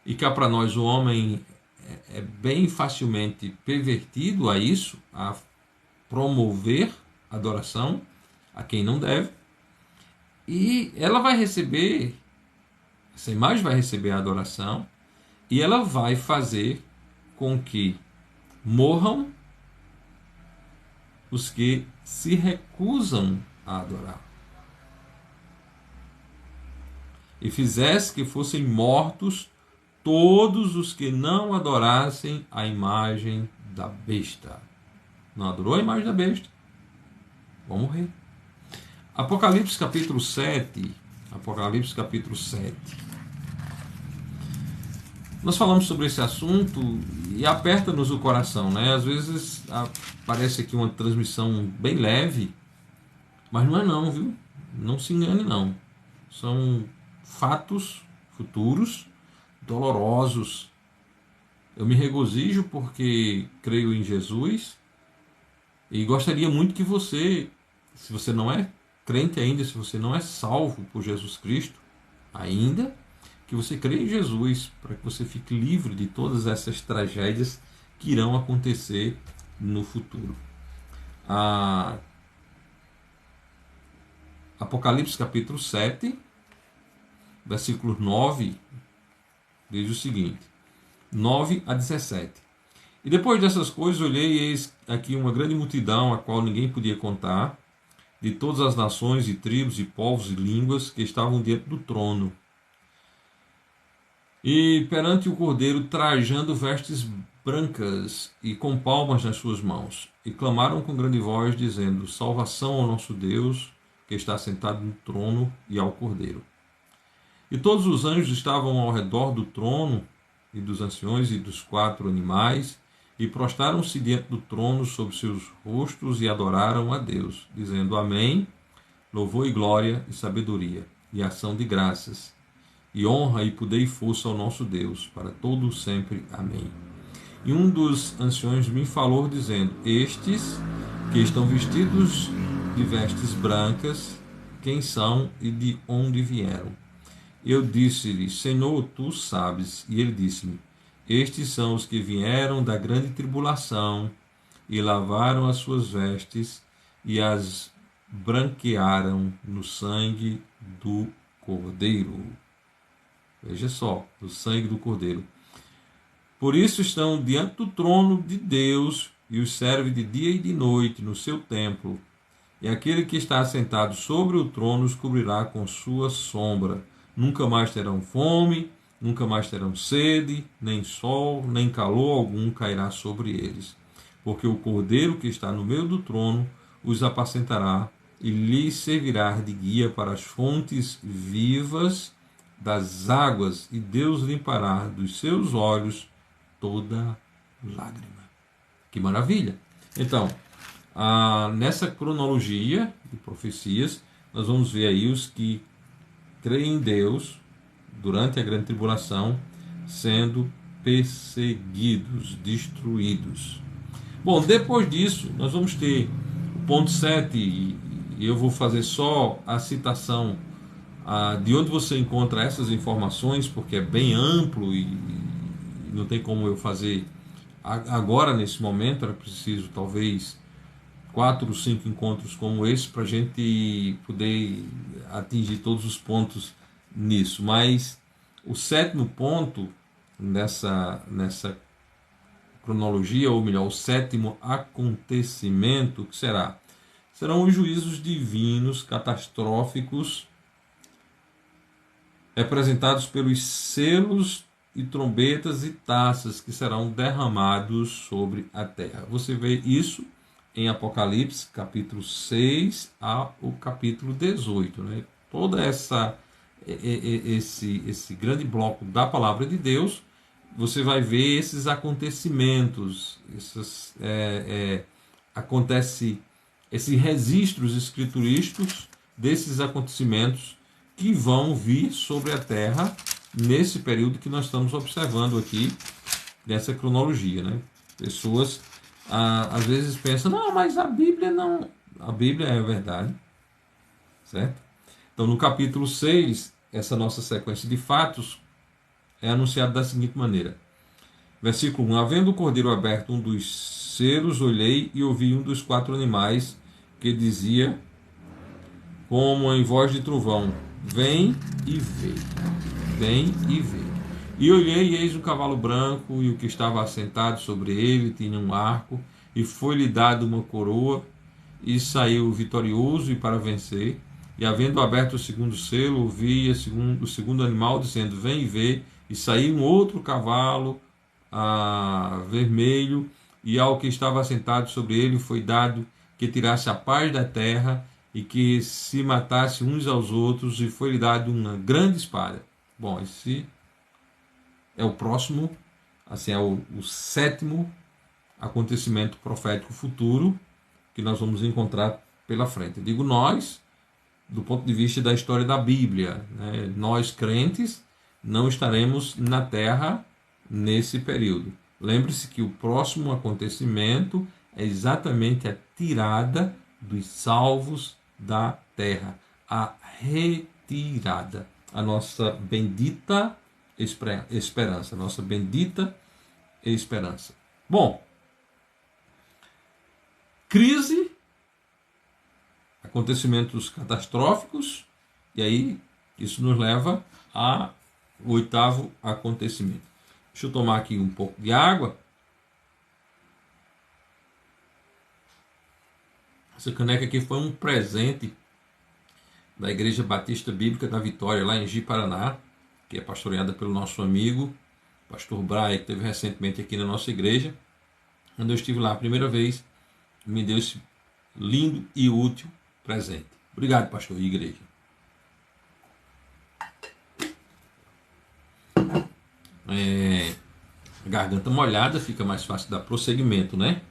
e cá para nós o homem é bem facilmente pervertido a isso, a promover adoração a quem não deve, e ela vai receber, essa imagem vai receber a adoração, e ela vai fazer com que morram os que se recusam a adorar. E fizesse que fossem mortos todos os que não adorassem a imagem da besta. Não adorou a imagem da besta? Vão morrer. Apocalipse capítulo 7. Apocalipse capítulo 7. Nós falamos sobre esse assunto e aperta-nos o coração, né? Às vezes parece aqui uma transmissão bem leve, mas não é não, viu? Não se engane não. São fatos futuros, dolorosos. Eu me regozijo porque creio em Jesus e gostaria muito que você, se você não é crente ainda, se você não é salvo por Jesus Cristo ainda, que você creia em Jesus, para que você fique livre de todas essas tragédias que irão acontecer no futuro. Apocalipse capítulo 7, versículo 9, diz o seguinte, 9 a 17. E depois dessas coisas olhei e eis aqui uma grande multidão, a qual ninguém podia contar, de todas as nações e tribos e povos e línguas que estavam diante do trono. E perante o Cordeiro trajando vestes brancas e com palmas nas suas mãos. E clamaram com grande voz, dizendo, salvação ao nosso Deus, que está sentado no trono, e ao Cordeiro. E todos os anjos estavam ao redor do trono, e dos anciões e dos 4 animais, e prostraram-se diante do trono sobre seus rostos e adoraram a Deus, dizendo, amém, louvor e glória e sabedoria, e ação de graças, e honra e poder e força ao nosso Deus, para todo sempre. Amém. E um dos anciões me falou, dizendo, estes que estão vestidos de vestes brancas, quem são e de onde vieram? Eu disse-lhe, Senhor, tu sabes. E ele disse-me, estes são os que vieram da grande tribulação e lavaram as suas vestes e as branquearam no sangue do Cordeiro. Veja só, o sangue do Cordeiro. Por isso estão diante do trono de Deus e os serve de dia e de noite no seu templo. E aquele que está assentado sobre o trono os cobrirá com sua sombra. Nunca mais terão fome, nunca mais terão sede, nem sol, nem calor algum cairá sobre eles. Porque o Cordeiro que está no meio do trono os apacentará e lhes servirá de guia para as fontes vivas das águas, e Deus limpará dos seus olhos toda lágrima. Que maravilha! Então, nessa cronologia de profecias, nós vamos ver aí os que creem em Deus durante a grande tribulação sendo perseguidos, destruídos. Bom, depois disso, nós vamos ter o ponto 7, e eu vou fazer só a citação de onde você encontra essas informações, porque é bem amplo e não tem como eu fazer agora, nesse momento. Era preciso talvez 4 ou 5 encontros como esse para a gente poder atingir todos os pontos nisso. Mas o 7º ponto nessa cronologia, ou melhor, o 7º acontecimento, que serão os juízos divinos catastróficos representados pelos selos e trombetas e taças que serão derramados sobre a terra. Você vê isso em Apocalipse, capítulo 6 ao capítulo 18. Né? Todo esse grande bloco da palavra de Deus você vai ver esses acontecimentos, esses registros escriturísticos desses acontecimentos que vão vir sobre a Terra nesse período que nós estamos observando aqui, nessa cronologia, né? Pessoas às vezes pensam, não, mas a Bíblia não... A Bíblia é a verdade, certo? Então, no capítulo 6, essa nossa sequência de fatos é anunciada da seguinte maneira. Versículo 1. Havendo o cordeiro aberto um dos selos, olhei e ouvi um dos 4 animais que dizia, como em voz de trovão, vem e vê. Vem e vê. E olhei, e eis um cavalo branco, e o que estava assentado sobre ele tinha um arco, e foi-lhe dado uma coroa, e saiu vitorioso e para vencer. E havendo aberto o segundo selo, ouvi o segundo animal dizendo, vem e vê. E saiu um outro cavalo vermelho, e ao que estava assentado sobre ele foi dado que tirasse a paz da terra, e que se matasse uns aos outros, e foi-lhe dado uma grande espada. Bom, esse é o próximo, assim, é o 7º acontecimento profético futuro que nós vamos encontrar pela frente. Eu digo nós, do ponto de vista da história da Bíblia, né? Nós crentes não estaremos na Terra nesse período. Lembre-se que o próximo acontecimento é exatamente a tirada dos salvos da terra, a retirada, a nossa bendita esperança, a nossa bendita esperança. Bom, crise, acontecimentos catastróficos, e aí isso nos leva ao 8º acontecimento. Deixa eu tomar aqui um pouco de água. Essa caneca aqui foi um presente da Igreja Batista Bíblica da Vitória, lá em Ji, Paraná, que é pastoreada pelo nosso amigo, pastor Braia, que esteve recentemente aqui na nossa igreja. Quando eu estive lá a primeira vez, me deu esse lindo e útil presente. Obrigado, pastor e igreja. Garganta molhada, fica mais fácil dar prosseguimento, né?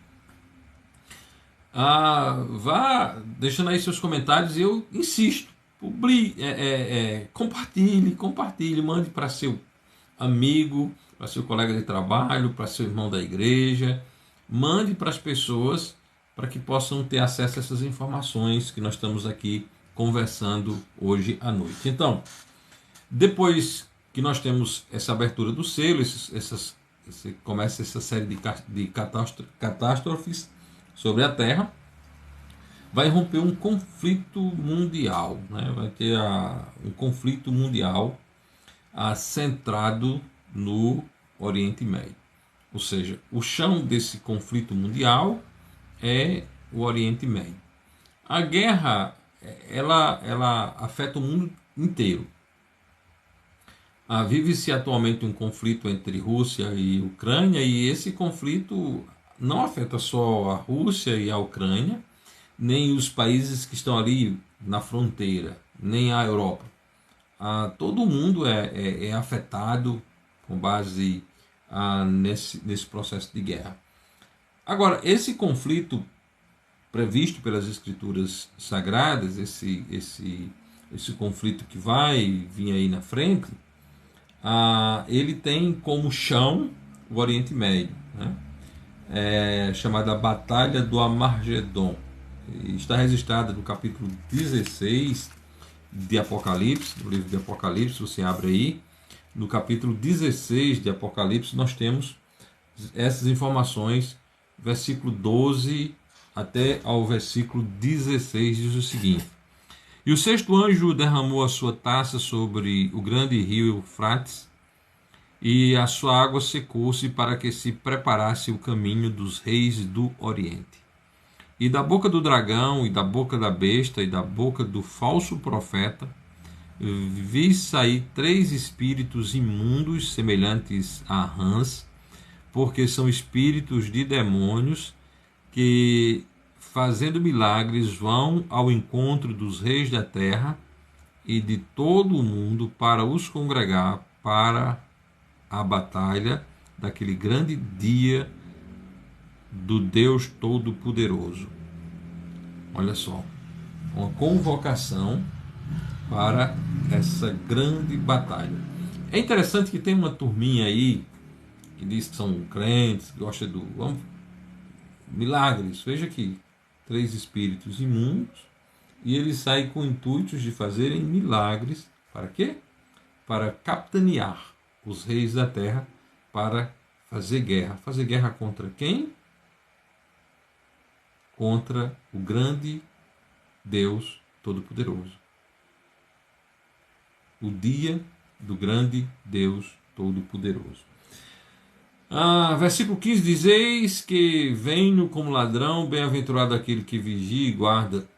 Vá deixando aí seus comentários e eu insisto, compartilhe, mande para seu amigo, para seu colega de trabalho, para seu irmão da igreja, mande para as pessoas para que possam ter acesso a essas informações que nós estamos aqui conversando hoje à noite. Então, depois que nós temos essa abertura do selo, começa essa série de catástrofes sobre a Terra, vai romper um conflito mundial, né? Vai ter um conflito mundial centrado no Oriente Médio. Ou seja, o chão desse conflito mundial é o Oriente Médio. A guerra, ela afeta o mundo inteiro. Vive-se atualmente um conflito entre Rússia e Ucrânia, e esse conflito não afeta só a Rússia e a Ucrânia, nem os países que estão ali na fronteira, nem a Europa. Todo mundo é afetado com base nesse processo de guerra. Agora, esse conflito previsto pelas Escrituras Sagradas, esse conflito que vai vir aí na frente, ele tem como chão o Oriente Médio, né? Chamada Batalha do Armagedon. Está registrada no capítulo 16 de Apocalipse, no livro de Apocalipse, você abre aí, no capítulo 16 de Apocalipse nós temos essas informações, versículo 12 até ao versículo 16 diz o seguinte: E o 6º anjo derramou a sua taça sobre o grande rio Eufrates, e a sua água secou-se para que se preparasse o caminho dos reis do Oriente. E da boca do dragão, e da boca da besta, e da boca do falso profeta, vi sair 3 espíritos imundos, semelhantes a rãs, porque são espíritos de demônios, que, fazendo milagres, vão ao encontro dos reis da terra e de todo o mundo para os congregar para a batalha daquele grande dia do Deus Todo-Poderoso. Olha só, uma convocação para essa grande batalha. É interessante que tem uma turminha aí que diz que são crentes, que gosta do milagres. Veja aqui, 3 espíritos imundos, e eles saem com intuitos de fazerem milagres. Para quê? Para capitanear os reis da terra, para fazer guerra. Fazer guerra contra quem? Contra o grande Deus Todo-Poderoso. O dia do grande Deus Todo-Poderoso. Versículo 15 diz: eis que venho como ladrão, bem-aventurado aquele que vigia e guarda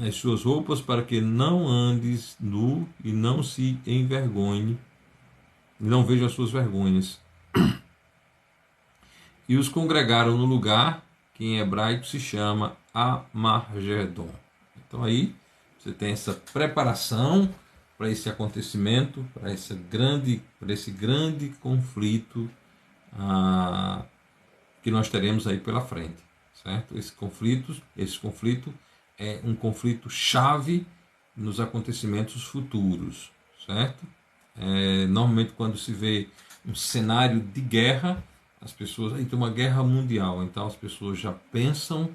as suas roupas, para que não andes nu e não se envergonhe, e não veja as suas vergonhas. E os congregaram no lugar que em hebraico se chama Amargedon. Então aí você tem essa preparação para esse acontecimento, para esse grande conflito que nós teremos aí pela frente, certo? Esse conflito é um conflito chave nos acontecimentos futuros, certo? Normalmente quando se vê um cenário de guerra, as pessoas, aí tem uma guerra mundial, então as pessoas já pensam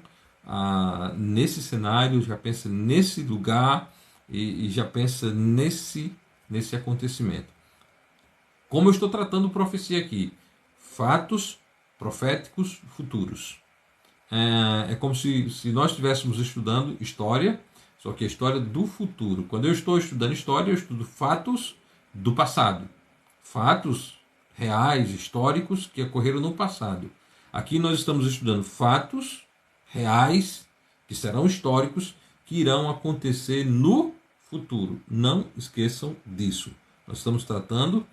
nesse cenário, já pensam nesse lugar e já pensam nesse acontecimento. Como eu estou tratando profecia aqui, fatos proféticos futuros. É como se nós estivéssemos estudando história, só que a história do futuro. Quando eu estou estudando história, eu estudo fatos do passado. Fatos reais, históricos, que ocorreram no passado. Aqui nós estamos estudando fatos reais, que serão históricos, que irão acontecer no futuro. Não esqueçam disso. Nós estamos tratando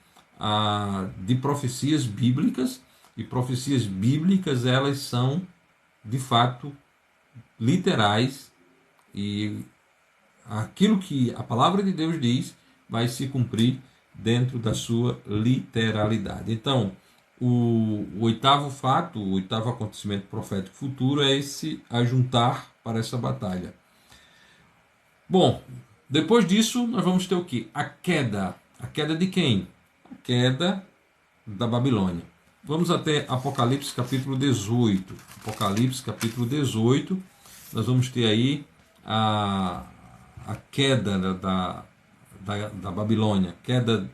de profecias bíblicas, e profecias bíblicas, elas são de fato literais, e aquilo que a palavra de Deus diz vai se cumprir dentro da sua literalidade. Então, o oitavo fato, o oitavo acontecimento profético futuro é esse ajuntar para essa batalha. Bom, depois disso nós vamos ter o que? A queda. A queda de quem? A queda da Babilônia. Vamos até Apocalipse capítulo 18. Apocalipse capítulo 18, nós vamos ter aí a queda da Babilônia, a queda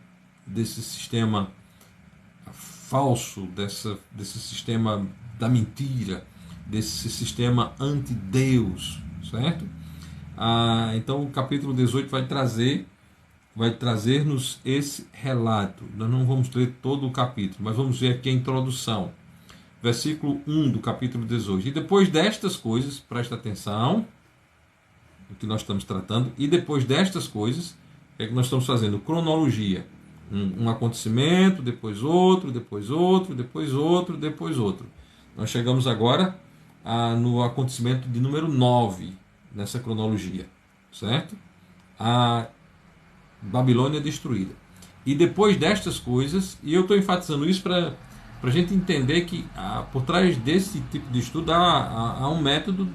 desse sistema falso, desse sistema da mentira, desse sistema anti-Deus, certo? Então o capítulo 18 vai trazer-nos esse relato. Nós não vamos ler todo o capítulo, mas vamos ver aqui a introdução. Versículo 1 do capítulo 18. E depois destas coisas, presta atenção no que nós estamos tratando, e depois destas coisas, o que é que nós estamos fazendo? Cronologia. Um acontecimento, depois outro, depois outro, depois outro, depois outro. Nós chegamos agora no acontecimento de número 9 nessa cronologia, certo? A Babilônia destruída. E depois destas coisas, e eu estou enfatizando isso para a gente entender que por trás desse tipo de estudo há um método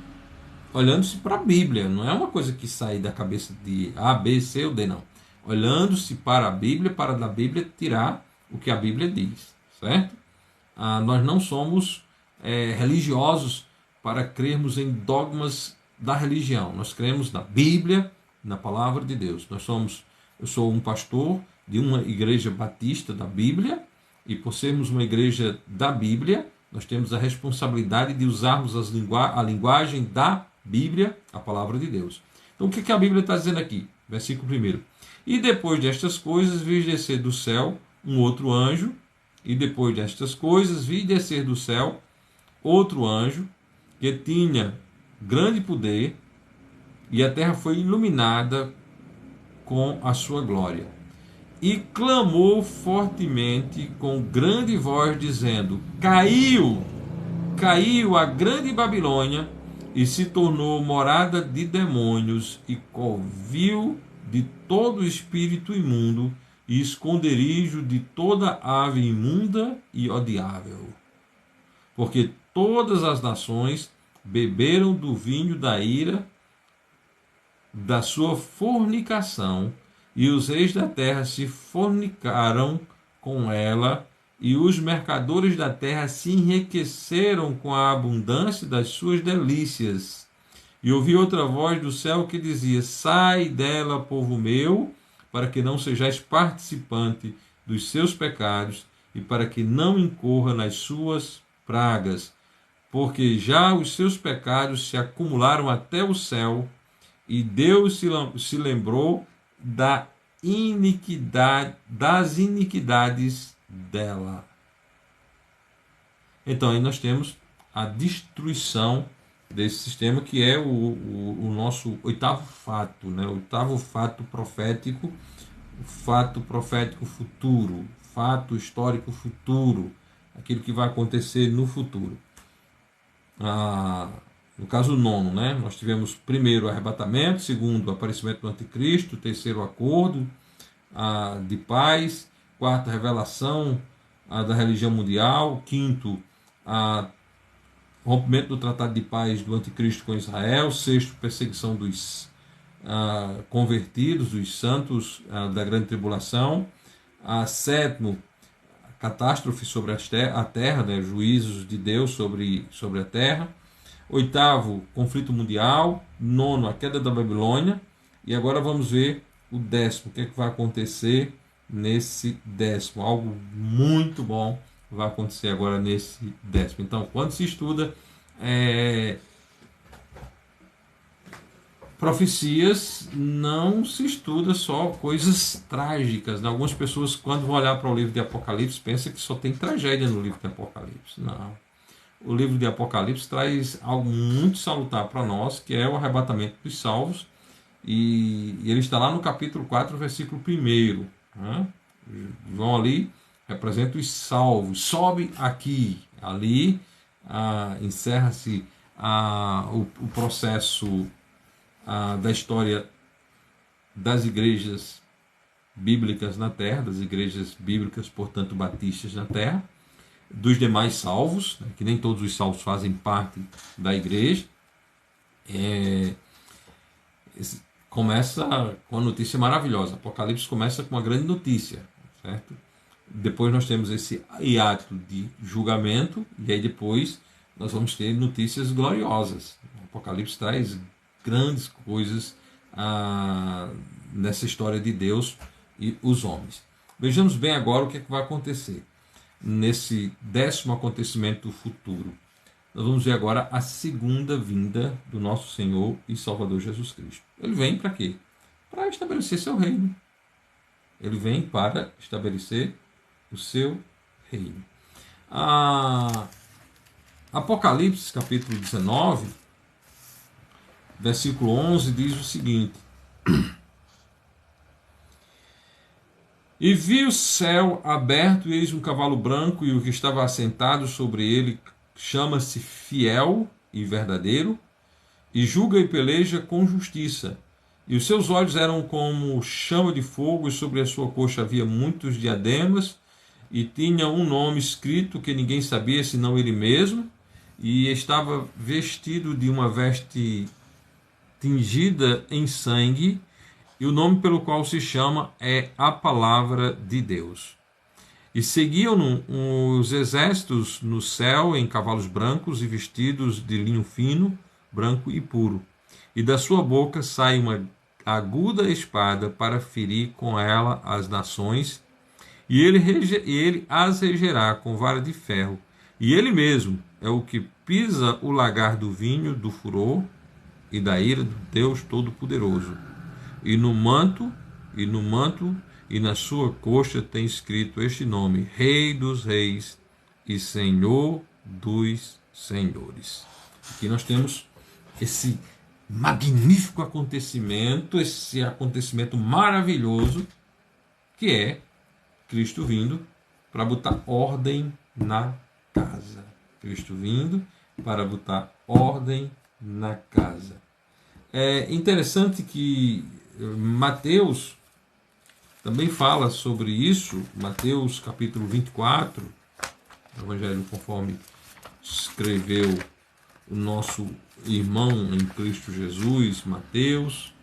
olhando-se para a Bíblia. Não é uma coisa que sai da cabeça de A, B, C ou D, não. Olhando-se para a Bíblia, para da Bíblia tirar o que a Bíblia diz, certo? Nós não somos religiosos para crermos em dogmas da religião. Nós cremos na Bíblia, na palavra de Deus. Eu sou um pastor de uma igreja batista da Bíblia, e por sermos uma igreja da Bíblia, nós temos a responsabilidade de usarmos a linguagem da Bíblia, a palavra de Deus. Então o que a Bíblia está dizendo aqui? Versículo 1. E depois destas coisas vi descer do céu um outro anjo, e depois destas coisas vi descer do céu outro anjo, que tinha grande poder, e a terra foi iluminada com a sua glória. E clamou fortemente com grande voz, dizendo: caiu a grande Babilônia, e se tornou morada de demônios e covil de todo espírito imundo e esconderijo de toda ave imunda e odiável. Porque todas as nações beberam do vinho da ira da sua fornicação, e os reis da terra se fornicaram com ela, e os mercadores da terra se enriqueceram com a abundância das suas delícias. E ouvi outra voz do céu que dizia: sai dela, povo meu, para que não sejais participante dos seus pecados, e para que não incorra nas suas pragas, porque já os seus pecados se acumularam até o céu, e Deus se lembrou das iniquidades dela. Então aí nós temos a destruição desse sistema, que é o nosso oitavo fato, né? O oitavo fato profético, o fato profético futuro, fato histórico futuro, aquilo que vai acontecer no futuro. No caso o nono, né? Nós tivemos primeiro o arrebatamento, segundo o aparecimento do anticristo, terceiro o acordo de paz, quarto a revelação da religião mundial, quinto o rompimento do tratado de paz do anticristo com Israel, sexto perseguição dos convertidos, dos santos da grande tribulação, sétimo catástrofe sobre a terra, né? Juízos de Deus sobre a terra. Oitavo, conflito mundial. Nono, a queda da Babilônia. E agora vamos ver o décimo. O que é que vai acontecer nesse décimo? Algo muito bom vai acontecer agora nesse décimo. Então, quando se estuda profecias, não se estuda só coisas trágicas. Algumas pessoas, quando vão olhar para o livro de Apocalipse, pensam que só tem tragédia no livro de Apocalipse. Não. O livro de Apocalipse traz algo muito salutar para nós, que é o arrebatamento dos salvos, e ele está lá no capítulo 4, versículo 1. Né? João ali representa os salvos, sobe aqui, ali encerra-se o processo da história das igrejas bíblicas na terra, das igrejas bíblicas, portanto, batistas na terra, dos demais salvos, né, que nem todos os salvos fazem parte da igreja. Começa com uma notícia maravilhosa. Apocalipse começa com uma grande notícia, certo? Depois nós temos esse hiato de julgamento, e aí depois nós vamos ter notícias gloriosas. O Apocalipse traz grandes coisas nessa história de Deus e os homens. Vejamos bem agora o que é que vai acontecer nesse décimo acontecimento futuro. Nós vamos ver agora a segunda vinda do nosso Senhor e Salvador Jesus Cristo. Ele vem para quê? Para estabelecer seu reino. Ele vem para estabelecer o seu reino. Apocalipse, capítulo 19, versículo 11, diz o seguinte: e vi o céu aberto, e eis um cavalo branco, e o que estava assentado sobre ele chama-se Fiel e Verdadeiro, e julga e peleja com justiça. E os seus olhos eram como chama de fogo, e sobre a sua coxa havia muitos diademas, e tinha um nome escrito que ninguém sabia senão ele mesmo, e estava vestido de uma veste tingida em sangue, e o nome pelo qual se chama é a Palavra de Deus. E seguiam os exércitos no céu em cavalos brancos e vestidos de linho fino, branco e puro. E da sua boca sai uma aguda espada para ferir com ela as nações, e ele as regerá com vara de ferro. E ele mesmo é o que pisa o lagar do vinho do furor e da ira do Deus Todo-Poderoso. E no manto e na sua coxa tem escrito este nome: Rei dos Reis e Senhor dos Senhores. Aqui nós temos esse magnífico acontecimento, esse acontecimento maravilhoso, que é Cristo vindo para botar ordem na casa. Cristo vindo para botar ordem na casa. É interessante que Mateus Também fala sobre isso, Mateus capítulo 24, o Evangelho conforme escreveu o nosso irmão em Cristo Jesus, Mateus,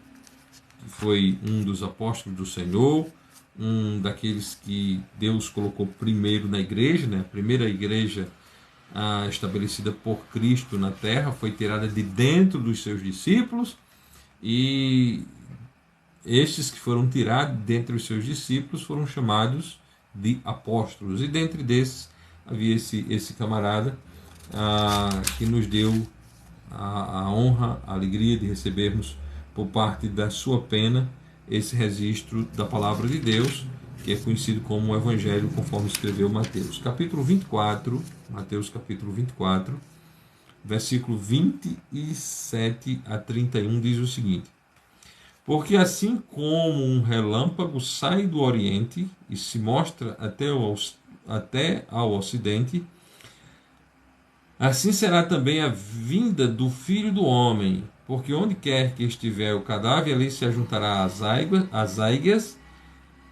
que foi um dos apóstolos do Senhor, um daqueles que Deus colocou primeiro na igreja, né? A primeira igreja estabelecida por Cristo na terra foi tirada de dentro dos seus discípulos, e estes que foram tirados dentre os seus discípulos foram chamados de apóstolos, e dentre desses havia esse camarada que nos deu a honra, a alegria de recebermos por parte da sua pena esse registro da palavra de Deus, que é conhecido como o Evangelho conforme escreveu Mateus. Capítulo 24, Mateus capítulo 24, versículo 27 a 31 diz o seguinte: porque assim como um relâmpago sai do Oriente e se mostra até ao Ocidente, assim será também a vinda do Filho do Homem. Porque onde quer que estiver o cadáver, ali se ajuntará as aigas,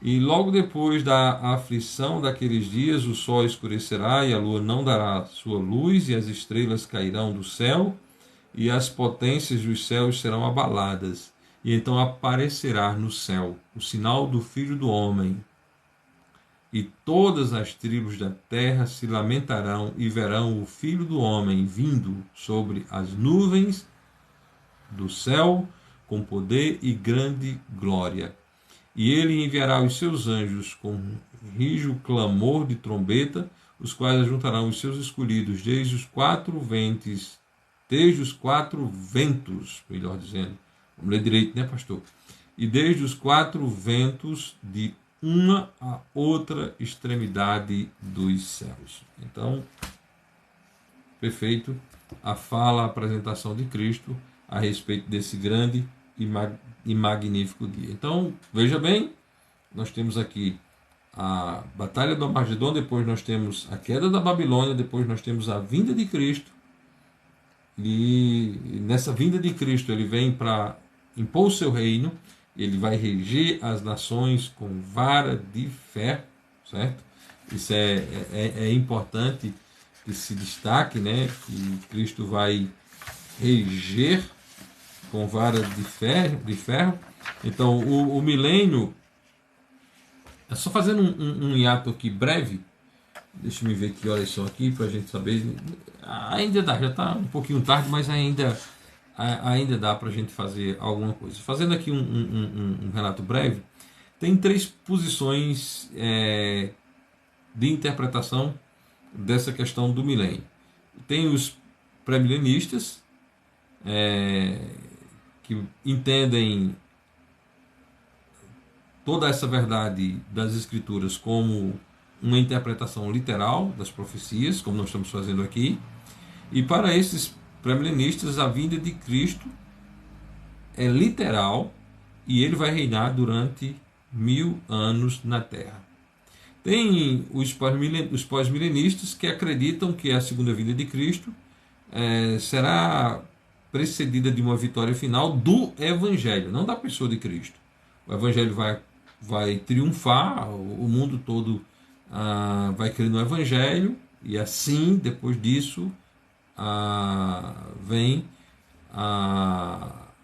e logo depois da aflição daqueles dias, o sol escurecerá e a lua não dará sua luz, e as estrelas cairão do céu, e as potências dos céus serão abaladas. E então aparecerá no céu o sinal do Filho do Homem, e todas as tribos da terra se lamentarão e verão o Filho do Homem vindo sobre as nuvens do céu com poder e grande glória. E ele enviará os seus anjos com rijo clamor de trombeta, os quais ajuntarão os seus escolhidos desde os quatro ventos, melhor dizendo. Vamos ler direito, né, pastor? E desde os quatro ventos de uma a outra extremidade dos céus. Então, perfeito a fala, a apresentação de Cristo a respeito desse grande e magnífico dia. Então, veja bem, nós temos aqui a Batalha do Armagedon, depois nós temos a queda da Babilônia, depois nós temos a vinda de Cristo, e nessa vinda de Cristo ele vem para impor o seu reino, ele vai reger as nações com vara de ferro, certo? Isso é importante que se destaque, né? Que Cristo vai reger com vara de ferro. Então, o milênio, é só fazendo um hiato aqui breve, deixa eu ver que horas são aqui para a gente saber. Ainda dá, já está um pouquinho tarde, mas ainda dá para a gente fazer alguma coisa. Fazendo aqui um relato breve, tem três posições de interpretação dessa questão do milênio. Tem os pré-milenistas, que entendem toda essa verdade das Escrituras como uma interpretação literal das profecias, como nós estamos fazendo aqui. E para esses pré-milenistas, a vinda de Cristo é literal e ele vai reinar durante 1000 anos na Terra. Tem os pós-milenistas que acreditam que a segunda vinda de Cristo será precedida de uma vitória final do Evangelho, não da pessoa de Cristo. O Evangelho vai triunfar, o mundo todo vai crer no Evangelho, e assim, depois disso, vem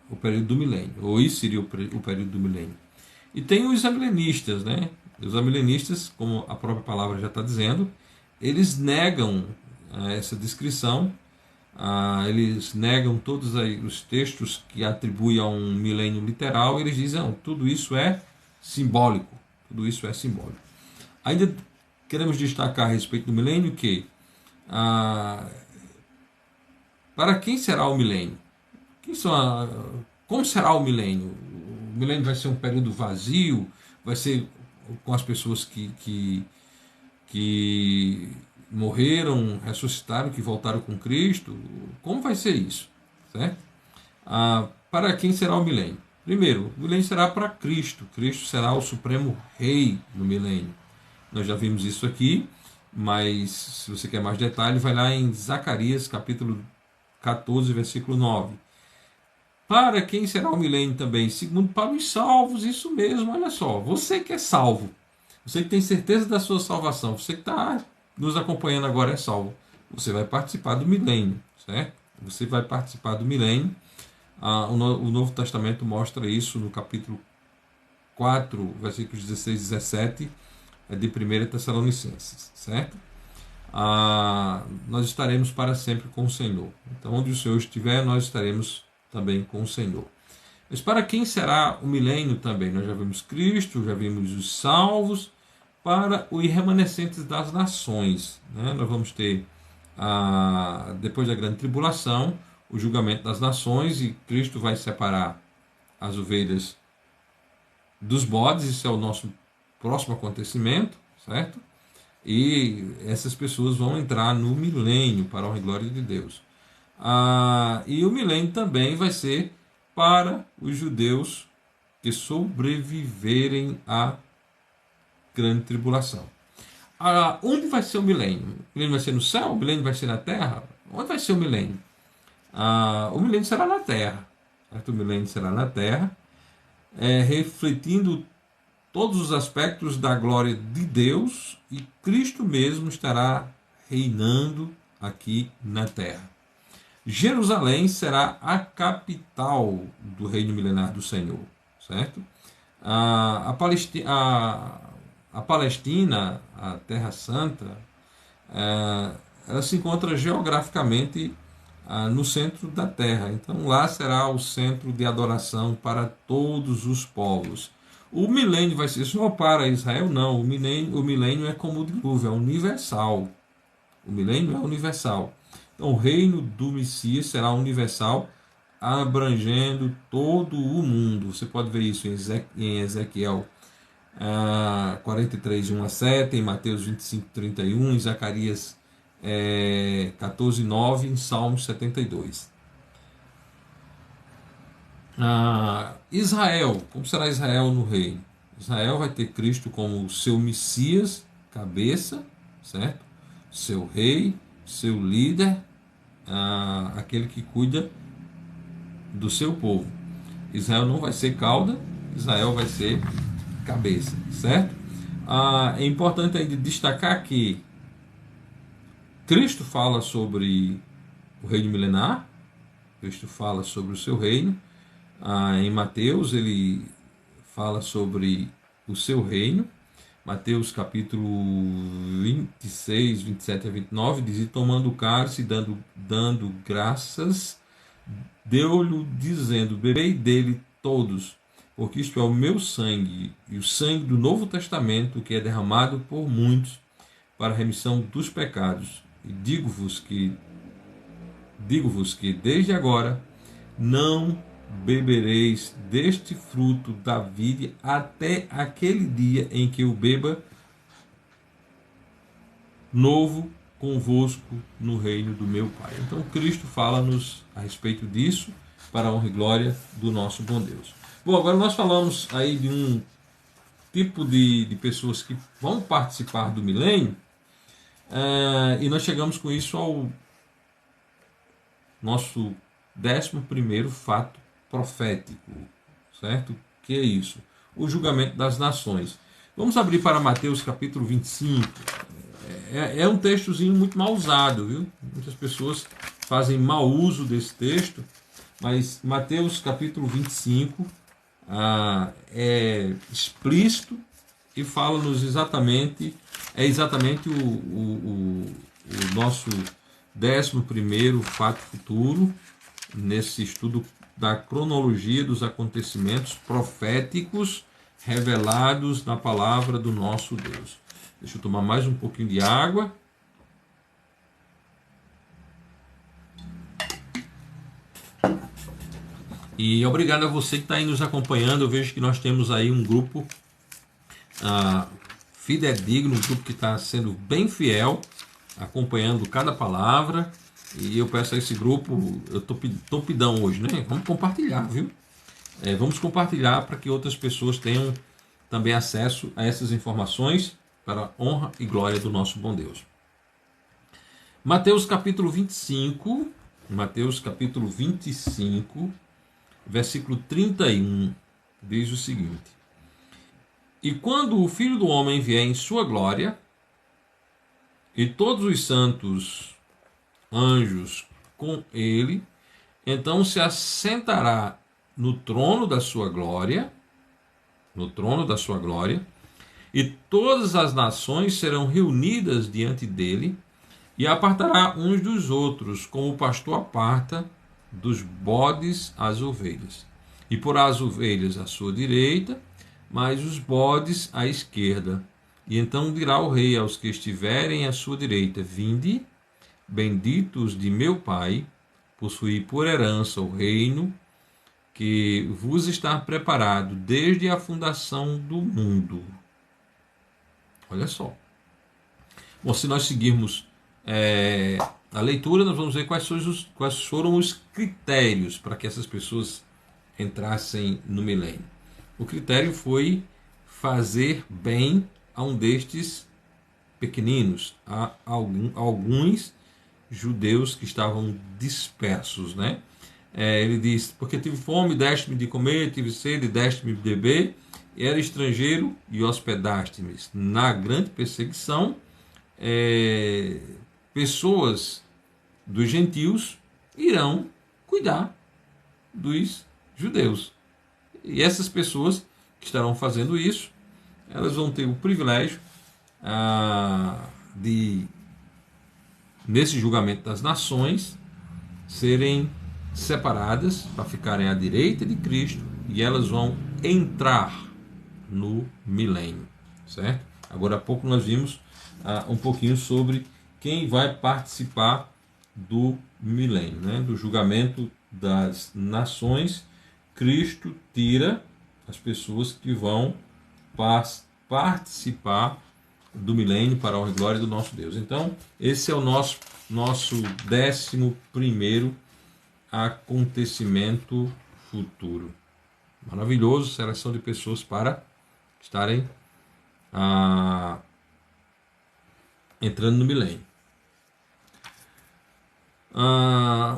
o período do milênio, ou isso seria o período do milênio. E tem os amilenistas, né? Os amilenistas, como a própria palavra já está dizendo, eles negam essa descrição, eles negam todos os textos que atribuem a um milênio literal, eles dizem, tudo isso é simbólico, tudo isso é simbólico. Ainda queremos destacar a respeito do milênio que, para quem será o milênio? Como será o milênio? O milênio vai ser um período vazio? Vai ser com as pessoas que morreram, ressuscitaram, que voltaram com Cristo? Como vai ser isso? Certo? Para quem será o milênio? Primeiro, o milênio será para Cristo. Cristo será o supremo rei no milênio. Nós já vimos isso aqui, mas se você quer mais detalhe, vai lá em Zacarias capítulo 14, versículo 9. Para quem será o milênio também? Segundo, para os salvos, isso mesmo, olha só, você que é salvo, você que tem certeza da sua salvação, você que está nos acompanhando agora é salvo, você vai participar do milênio, certo? Você vai participar do milênio. O Novo Testamento mostra isso no capítulo 4, versículos 16 e 17 de 1 Tessalonicenses, certo? Nós estaremos para sempre com o Senhor. Então, onde o Senhor estiver, nós estaremos também com o Senhor. Mas para quem será o milênio também? Nós já vimos Cristo, já vimos os salvos, para os remanescentes das nações, né? Nós vamos ter, depois da grande tribulação, o julgamento das nações, e Cristo vai separar as ovelhas dos bodes. Isso é o nosso próximo acontecimento, certo? E essas pessoas vão entrar no milênio para a honra e glória de Deus. E o milênio também vai ser para os judeus que sobreviverem à grande tribulação. Onde vai ser o milênio? O milênio vai ser no céu? O milênio vai ser na terra? Onde vai ser o milênio? O milênio será na terra. Certo? O milênio será na terra, refletindo todos os aspectos da glória de Deus, e Cristo mesmo estará reinando aqui na terra. Jerusalém será a capital do reino milenar do Senhor, certo? A Palestina, a Terra Santa, ela se encontra geograficamente no centro da terra. Então lá será o centro de adoração para todos os povos. O milênio vai ser só para Israel? Não, o milênio é como o dilúvio, é universal. O milênio é universal. Então, o reino do Messias será universal, abrangendo todo o mundo. Você pode ver isso em Ezequiel 43, 1 a 7, em Mateus 25, 31, em Zacarias 14, 9, em Salmos 72. Israel, como será Israel no reino? Israel vai ter Cristo como seu Messias, cabeça, certo? Seu rei, seu líder, aquele que cuida do seu povo. Israel não vai ser cauda, Israel vai ser cabeça, certo? É importante ainda destacar que Cristo fala sobre o reino milenar, Cristo fala sobre o seu reino. Em Mateus ele fala sobre o seu reino. Mateus capítulo 26, 27 a 29 diz: e tomando o cálice, dando graças, deu-lhe dizendo: bebei dele todos, porque isto é o meu sangue, e o sangue do Novo Testamento, que é derramado por muitos para a remissão dos pecados. E digo-vos que desde agora não bebereis deste fruto da vide até aquele dia em que eu beba novo convosco no reino do meu Pai. Então Cristo fala-nos a respeito disso, para a honra e glória do nosso bom Deus. Bom, agora nós falamos aí de um tipo de pessoas que vão participar do milênio, e nós chegamos com isso ao nosso 11º fato profético, certo? Que é isso? O julgamento das nações. Vamos abrir para Mateus capítulo 25. É um textozinho muito mal usado, viu? Muitas pessoas fazem mau uso desse texto, mas Mateus capítulo 25 é explícito e fala-nos exatamente o nosso 11º fato futuro, nesse estudo da cronologia dos acontecimentos proféticos revelados na palavra do nosso Deus. Deixa eu tomar mais um pouquinho de água. E obrigado a você que está aí nos acompanhando. Eu vejo que nós temos aí um grupo fidedigno, um grupo que está sendo bem fiel, acompanhando cada palavra. E eu peço a esse grupo, eu estou pidão hoje, né? Vamos compartilhar, viu? Vamos compartilhar para que outras pessoas tenham também acesso a essas informações, para a honra e glória do nosso bom Deus. Mateus capítulo 25, versículo 31, diz o seguinte: E quando o Filho do Homem vier em sua glória, e todos os santos anjos com ele, então se assentará no trono da sua glória, e todas as nações serão reunidas diante dele, e apartará uns dos outros, como o pastor aparta dos bodes as ovelhas. E porá as ovelhas à sua direita, mas os bodes à esquerda. E então dirá o rei aos que estiverem à sua direita: Vinde, benditos de meu Pai, possuí por herança o reino que vos está preparado desde a fundação do mundo. Olha só. Bom, se nós seguirmos a leitura, nós vamos ver quais foram os critérios para que essas pessoas entrassem no milênio. O critério foi fazer bem a um destes pequeninos, a alguns judeus que estavam dispersos, né? Ele diz: porque tive fome, deste-me de comer, tive sede, deste-me de beber, era estrangeiro e hospedaste-me. Na grande perseguição, pessoas dos gentios irão cuidar dos judeus. E essas pessoas que estarão fazendo isso, elas vão ter o privilégio de, nesse julgamento das nações, serem separadas para ficarem à direita de Cristo, e elas vão entrar no milênio, certo? Agora há pouco nós vimos um pouquinho sobre quem vai participar do milênio, né? Do julgamento das nações. Cristo tira as pessoas que vão participar do milênio para a honra e glória do nosso Deus. Então, esse é o nosso 11º acontecimento futuro. Maravilhoso, seleção de pessoas para estarem entrando no milênio.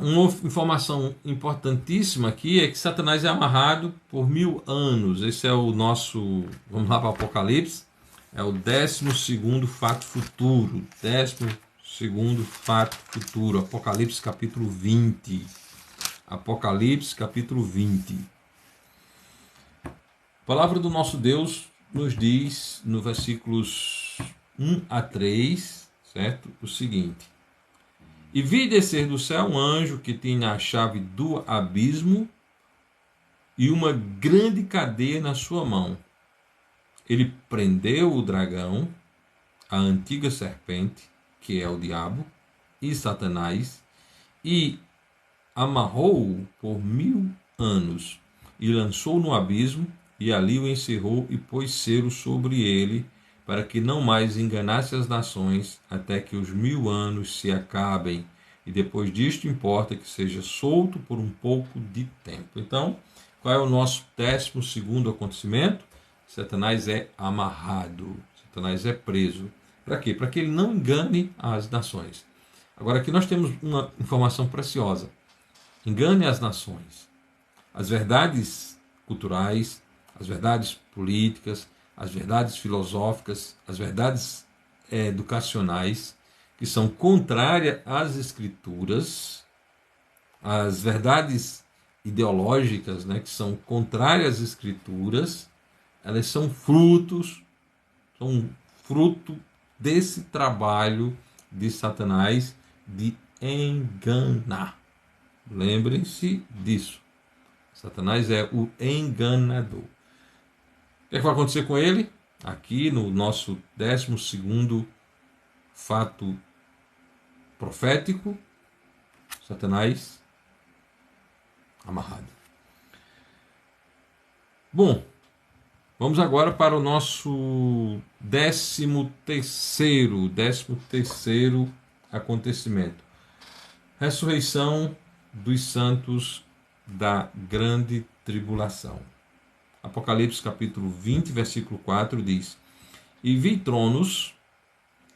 Uma informação importantíssima aqui é que Satanás é amarrado por 1000 anos. Esse é o nosso, vamos lá para o Apocalipse, é o 12º fato futuro. 12º fato futuro, Apocalipse capítulo 20. Apocalipse capítulo 20. A palavra do nosso Deus nos diz no versículos 1 a 3, certo? O seguinte: E vi descer do céu um anjo que tinha a chave do abismo e uma grande cadeia na sua mão. Ele prendeu o dragão, a antiga serpente, que é o diabo, e Satanás, e amarrou-o por 1000 anos, e lançou no abismo, e ali o encerrou e pôs selo sobre ele, para que não mais enganasse as nações, até que os 1000 anos se acabem. E depois disto importa que seja solto por um pouco de tempo. Então, qual é o nosso 12º acontecimento? Satanás é amarrado, Satanás é preso. Para quê? Para que ele não engane as nações. Agora aqui nós temos uma informação preciosa. Engane as nações. As verdades culturais, as verdades políticas, as verdades filosóficas, as verdades educacionais, que são contrárias às escrituras, as verdades ideológicas, né, que são contrárias às escrituras, elas são fruto desse trabalho de Satanás de enganar. Lembrem-se disso. Satanás é o enganador. O que vai acontecer com ele? Aqui no nosso 12º fato profético, Satanás amarrado. Bom, vamos agora para o nosso 13º acontecimento. Ressurreição dos santos da grande tribulação. Apocalipse capítulo 20, versículo 4 diz: E vi tronos,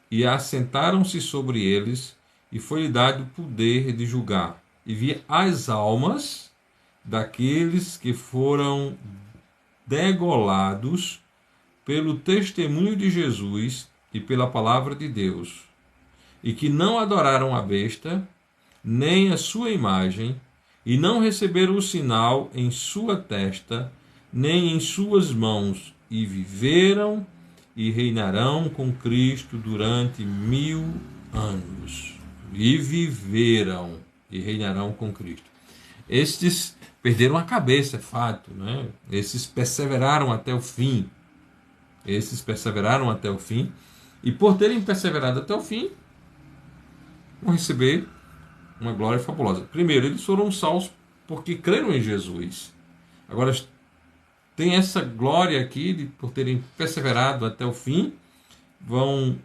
e assentaram-se sobre eles, e foi-lhe dado o poder de julgar. E vi as almas, daqueles que foram degolados pelo testemunho de Jesus e pela palavra de Deus, e que não adoraram a besta, nem a sua imagem, e não receberam o sinal em sua testa, nem em suas mãos, e viveram e reinarão com Cristo durante 1000 anos. E viveram e reinarão com Cristo. Estes perderam a cabeça, é fato, né? Esses perseveraram até o fim. Esses perseveraram até o fim. E por terem perseverado até o fim, vão receber uma glória fabulosa. Primeiro, eles foram salvos porque creram em Jesus. Agora, tem essa glória aqui, de por terem perseverado até o fim, vão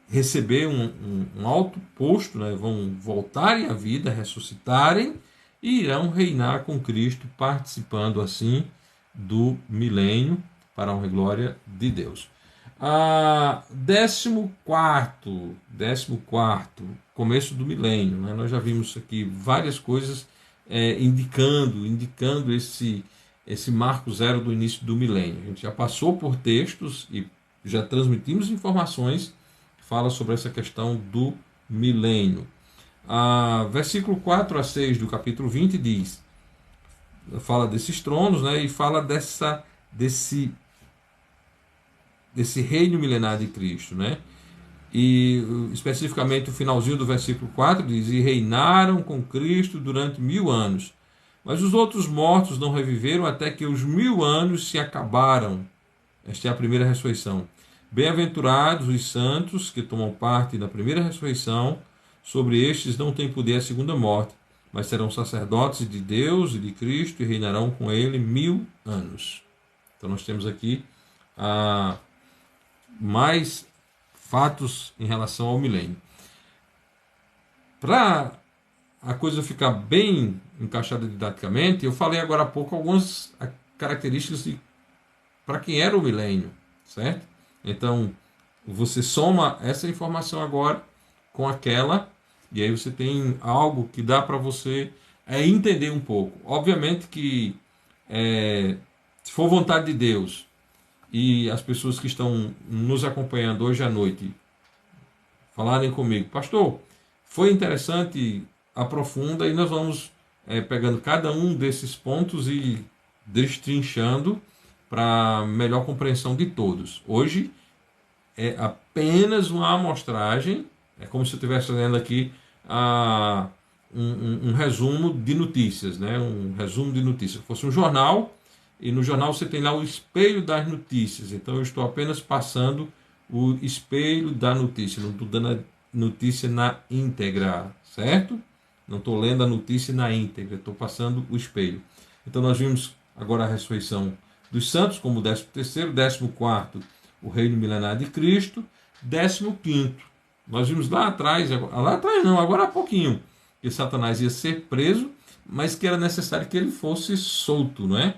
receber um alto posto, né? Vão voltarem à vida, ressuscitarem e irão reinar com Cristo, participando assim do milênio para a honra e glória de Deus. 14º, começo do milênio, né? Nós já vimos aqui várias coisas indicando esse marco zero do início do milênio. A gente já passou por textos e já transmitimos informações que falam sobre essa questão do milênio. Versículo 4 a 6 do capítulo 20 fala desses tronos, né, e fala desse reino milenar de Cristo, né? E especificamente o finalzinho do versículo 4 diz: e reinaram com Cristo durante 1000 anos. Mas os outros mortos não reviveram até que os 1000 anos se acabaram. Esta é a primeira ressurreição. Bem-aventurados os santos que tomam parte na primeira ressurreição. Sobre estes não tem poder a segunda morte, mas serão sacerdotes de Deus e de Cristo e reinarão com ele 1000 anos. Então nós temos aqui mais fatos em relação ao milênio. Para a coisa ficar bem encaixada didaticamente, eu falei agora há pouco algumas características para quem era o milênio, certo? Então, você soma essa informação agora com aquela, e aí você tem algo que dá para você entender um pouco. Obviamente que, se for vontade de Deus, e as pessoas que estão nos acompanhando hoje à noite falarem comigo: pastor, foi interessante, aprofunda, e nós vamos pegando cada um desses pontos e destrinchando para melhor compreensão de todos. Hoje é apenas uma amostragem, é como se eu estivesse lendo aqui um resumo de notícias, né? Um resumo de notícias. Se fosse um jornal, e no jornal você tem lá o espelho das notícias. Então eu estou apenas passando o espelho da notícia, não estou dando a notícia na íntegra, certo? Não estou lendo a notícia na íntegra, estou passando o espelho. Então nós vimos agora a ressurreição dos santos como 13º, 14º, o reino milenar de Cristo, 15º. Nós vimos lá atrás não, agora há pouquinho, que Satanás ia ser preso, mas que era necessário que ele fosse solto, não é?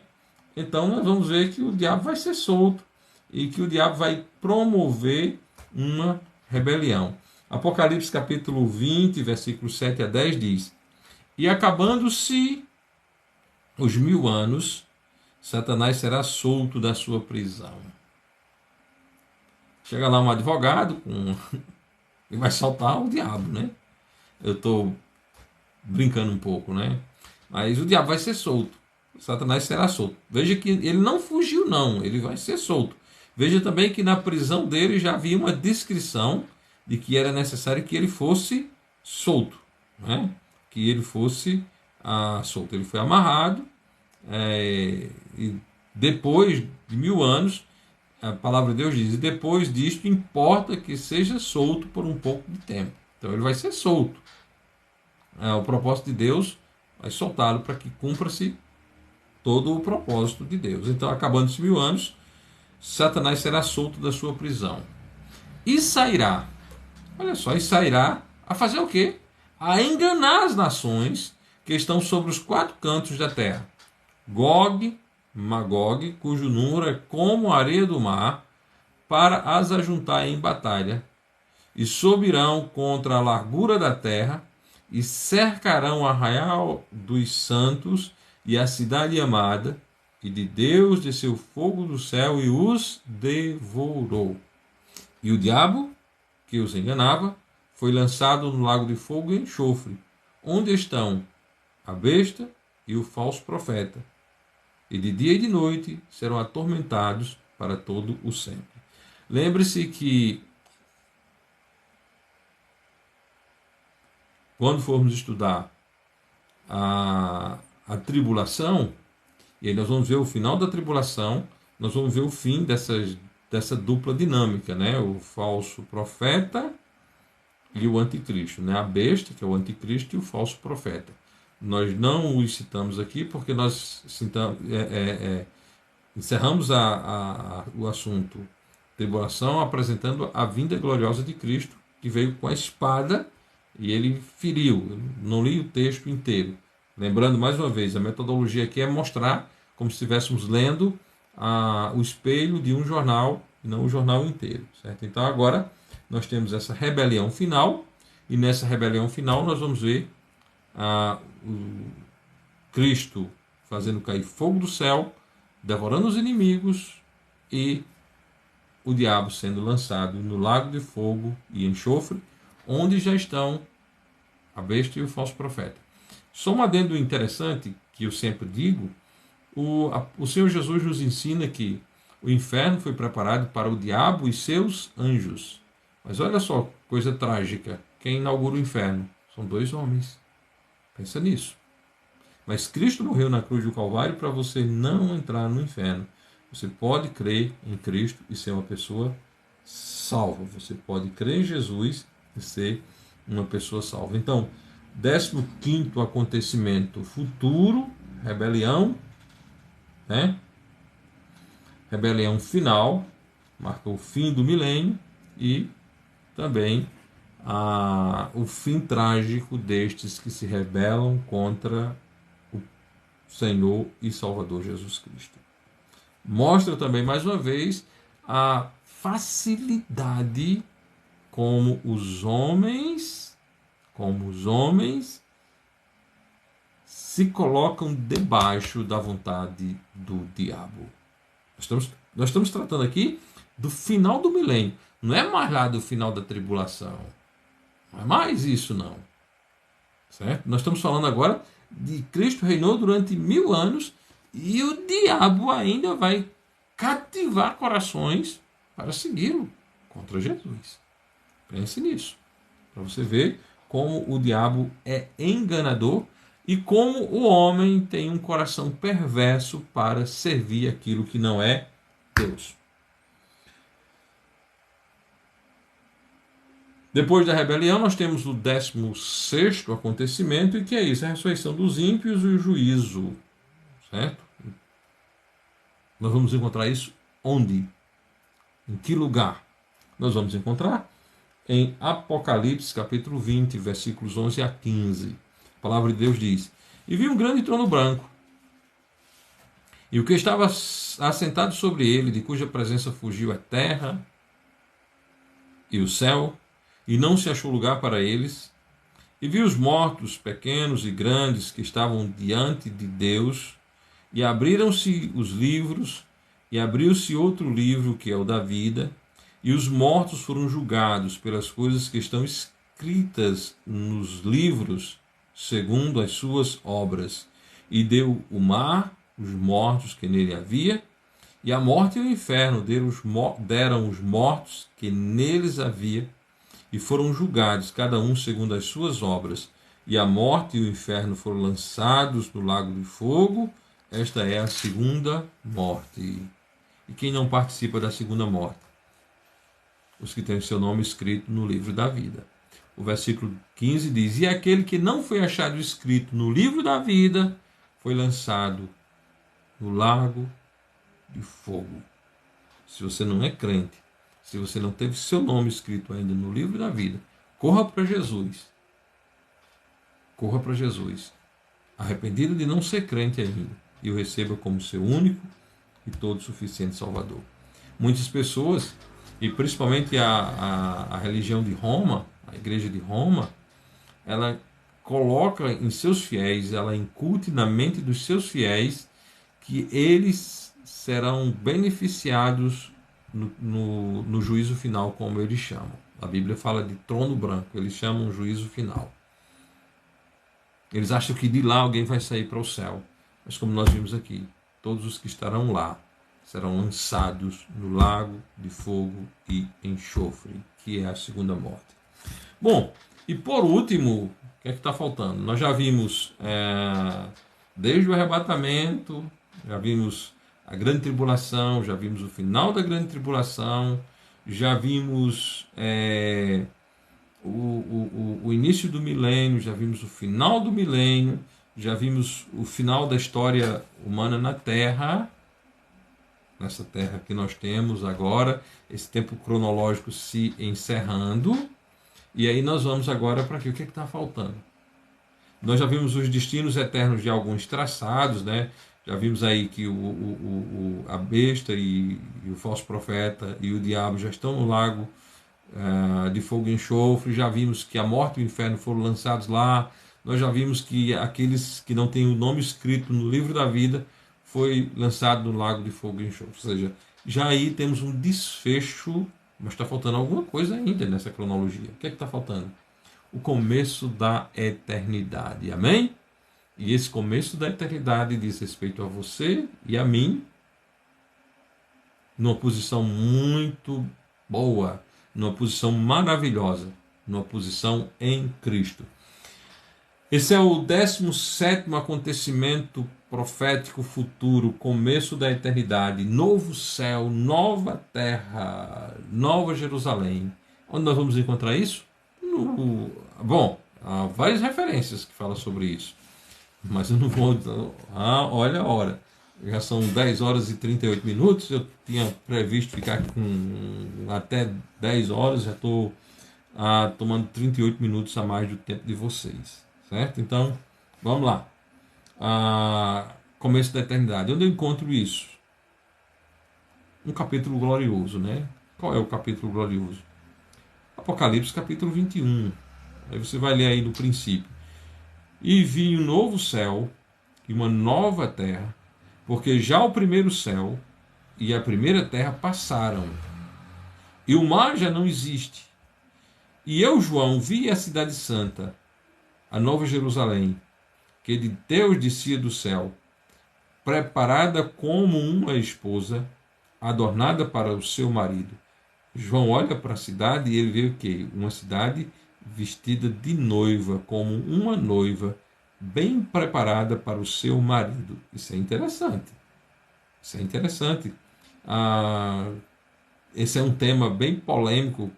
Então nós vamos ver que o diabo vai ser solto e que o diabo vai promover uma rebelião. Apocalipse capítulo 20, versículos 7 a 10 diz: e acabando-se os 1000 anos, Satanás será solto da sua prisão. Chega lá um advogado e vai soltar o diabo, né? Eu estou brincando um pouco, né? Mas o diabo vai ser solto. Satanás será solto. Veja que ele não fugiu, não. Ele vai ser solto. Veja também que na prisão dele já havia uma descrição de que era necessário que ele fosse solto, né? Que ele fosse solto. Ele foi amarrado, e depois de 1000 anos, a palavra de Deus diz: e depois disto importa que seja solto por um pouco de tempo. Então ele vai ser solto. O propósito de Deus vai soltá-lo para que cumpra-se todo o propósito de Deus. Então, acabando-se 1000 anos, Satanás será solto da sua prisão. E sairá, olha só, e sairá a fazer o quê? A enganar as nações que estão sobre os 4 cantos da terra. Gog, Magog, cujo número é como a areia do mar, para as ajuntar em batalha, e subirão contra a largura da terra, e cercarão o arraial dos santos, e a cidade amada, e de Deus desceu fogo do céu e os devorou. E o diabo, que os enganava, foi lançado no lago de fogo e enxofre, onde estão a besta e o falso profeta. E de dia e de noite serão atormentados para todo o sempre. Lembre-se que quando formos estudar a tribulação, e aí nós vamos ver o final da tribulação, nós vamos ver o fim dessa dupla dinâmica, né? O falso profeta e o anticristo, né? A besta, que é o anticristo, e o falso profeta. Nós não os citamos aqui porque nós encerramos o assunto tribulação apresentando a vinda gloriosa de Cristo, que veio com a espada e ele feriu. Eu não li o texto inteiro. Lembrando mais uma vez, a metodologia aqui é mostrar como se estivéssemos lendo o espelho de um jornal e não o jornal inteiro, certo? Então agora nós temos essa rebelião final, e nessa rebelião final nós vamos ver o Cristo fazendo cair fogo do céu, devorando os inimigos, e o diabo sendo lançado no lago de fogo e enxofre, onde já estão a besta e o falso profeta. Só um adendo interessante que eu sempre digo: o Senhor Jesus nos ensina que o inferno foi preparado para o diabo e seus anjos. Mas olha só, coisa trágica, quem inaugura o inferno? São 2 homens. Pensa nisso. Mas Cristo morreu na cruz do Calvário para você não entrar no inferno. Você pode crer em Cristo e ser uma pessoa salva. Você pode crer em Jesus e ser uma pessoa salva. Então, 15º acontecimento futuro, rebelião, né? Rebelião final, marca o fim do milênio, e também o fim trágico destes que se rebelam contra o Senhor e Salvador Jesus Cristo. Mostra também, mais uma vez, a facilidade como os homens se colocam debaixo da vontade do diabo. Nós estamos tratando aqui do final do milênio. Não é mais lá do final da tribulação. Não é mais isso, não. Certo? Nós estamos falando agora de Cristo reinou durante 1000 anos e o diabo ainda vai cativar corações para segui-lo contra Jesus. Pense nisso, para você ver como o diabo é enganador e como o homem tem um coração perverso para servir aquilo que não é Deus. Depois da rebelião, nós temos o 16º acontecimento, e que é isso, a ressurreição dos ímpios e o juízo. Certo? Nós vamos encontrar isso onde? Em que lugar? Nós vamos encontrar em Apocalipse, capítulo 20, versículos 11 a 15. A palavra de Deus diz: E vi um grande trono branco, e o que estava assentado sobre ele, de cuja presença fugiu a terra e o céu, e não se achou lugar para eles. E vi os mortos, pequenos e grandes, que estavam diante de Deus, e abriram-se os livros, e abriu-se outro livro, que é o da vida, e os mortos foram julgados pelas coisas que estão escritas nos livros, segundo as suas obras. E deu o mar os mortos que nele havia, e a morte e o inferno deram os mortos que neles havia, e foram julgados, cada um segundo as suas obras. E a morte e o inferno foram lançados no lago de fogo. Esta é a segunda morte. E quem não participa da segunda morte? Os que têm seu nome escrito no livro da vida. O versículo 15 diz: E aquele que não foi achado escrito no livro da vida foi lançado no lago de fogo. Se você não é crente, se você não teve seu nome escrito ainda no livro da vida, corra para Jesus. Corra para Jesus, arrependido de não ser crente ainda, e o receba como seu único e todo suficiente Salvador. Muitas pessoas, e principalmente a religião de Roma, a igreja de Roma, ela coloca em seus fiéis, ela incute na mente dos seus fiéis que eles serão beneficiados no juízo final, como eles chamam. A Bíblia fala de trono branco, eles chamam juízo final. Eles acham que de lá alguém vai sair para o céu. Mas como nós vimos aqui, todos os que estarão lá serão lançados no lago de fogo e enxofre, que é a segunda morte. Bom, e por último, o que é que está faltando? Nós já vimos, desde o arrebatamento, já vimos a grande tribulação, já vimos o final da grande tribulação, já vimos o início do milênio, já vimos o final do milênio, já vimos o final da história humana na Terra, nessa Terra que nós temos agora, esse tempo cronológico se encerrando. E aí nós vamos agora para aqui. O que é que está faltando? Nós já vimos os destinos eternos de alguns traçados, né? Já vimos aí que a besta e o falso profeta e o diabo já estão no lago de fogo e enxofre. Já vimos que a morte e o inferno foram lançados lá. Nós já vimos que aqueles que não têm o nome escrito no livro da vida foi lançado no lago de fogo e enxofre. Ou seja, já aí temos um desfecho. Mas está faltando alguma coisa ainda nessa cronologia. O que é que está faltando? O começo da eternidade. Amém? E esse começo da eternidade diz respeito a você e a mim, numa posição muito boa, numa posição maravilhosa, numa posição em Cristo. Esse é o 17º acontecimento profético futuro, começo da eternidade, novo céu, nova terra, nova Jerusalém. Onde nós vamos encontrar isso? Bom, há várias referências que falam sobre isso, mas eu não vou... olha a hora, já são 10 horas e 38 minutos, eu tinha previsto ficar aqui com até 10 horas, já estou tomando 38 minutos a mais do tempo de vocês, certo? Então, vamos lá. Começo da eternidade. Onde eu encontro isso? Um capítulo glorioso, né? Qual é o capítulo glorioso? Apocalipse capítulo 21. Aí você vai ler aí no princípio. E vi um novo céu e uma nova terra, porque já o primeiro céu e a primeira terra passaram, e o mar já não existe. E eu, João, vi a cidade santa, a nova Jerusalém, que de Deus descia do céu, preparada como uma esposa, adornada para o seu marido. João olha para a cidade e ele vê o quê? Uma cidade vestida de noiva, como uma noiva, bem preparada para o seu marido. Isso é interessante. Isso é interessante. Esse é um tema bem polêmico,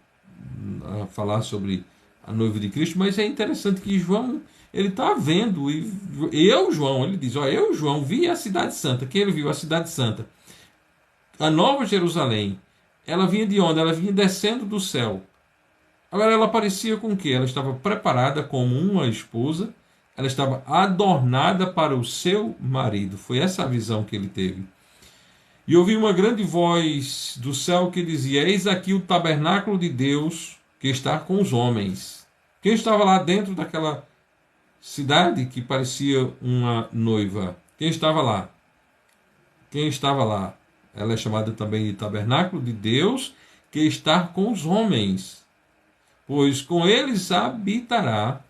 a falar sobre a noiva de Cristo, mas é interessante que João, ele está vendo, e eu, João, ele diz, eu, João, vi a cidade santa. Que ele viu a cidade santa, a nova Jerusalém. Ela vinha de onde? Ela vinha descendo do céu. Agora ela parecia com o quê? Ela estava preparada como uma esposa, ela estava adornada para o seu marido. Foi essa a visão que ele teve. E ouvi uma grande voz do céu que dizia: eis aqui o tabernáculo de Deus que está com os homens. Quem estava lá dentro daquela cidade que parecia uma noiva? Quem estava lá? Quem estava lá? Ela é chamada também de tabernáculo de Deus que está com os homens. Pois com eles habitará,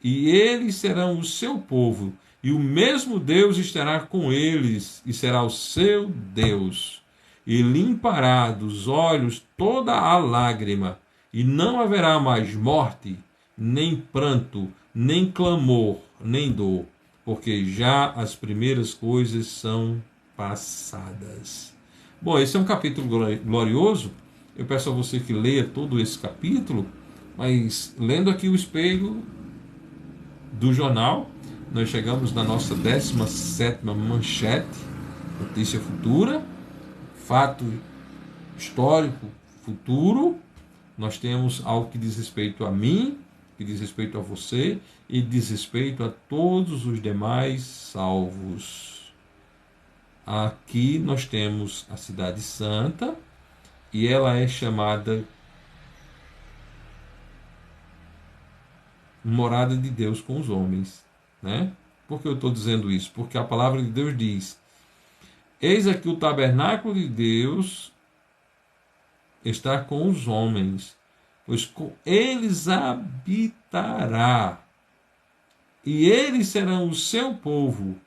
e eles serão o seu povo, e o mesmo Deus estará com eles, e será o seu Deus. E limpará dos olhos toda a lágrima, e não haverá mais morte, nem pranto, nem clamor, nem dor, porque já as primeiras coisas são passadas. Bom, esse é um capítulo glorioso. Eu peço a você que leia todo esse capítulo, mas lendo aqui o espelho do jornal, nós chegamos na nossa 17ª manchete, notícia futura, fato histórico futuro. Nós temos algo que diz respeito a mim, que diz respeito a você e diz respeito a todos os demais salvos. Aqui nós temos a Cidade Santa e ela é chamada morada de Deus com os homens, né? Por que eu estou dizendo isso? Porque a palavra de Deus diz: eis aqui o tabernáculo de Deus está com os homens, pois com eles habitará, e eles serão o seu povo,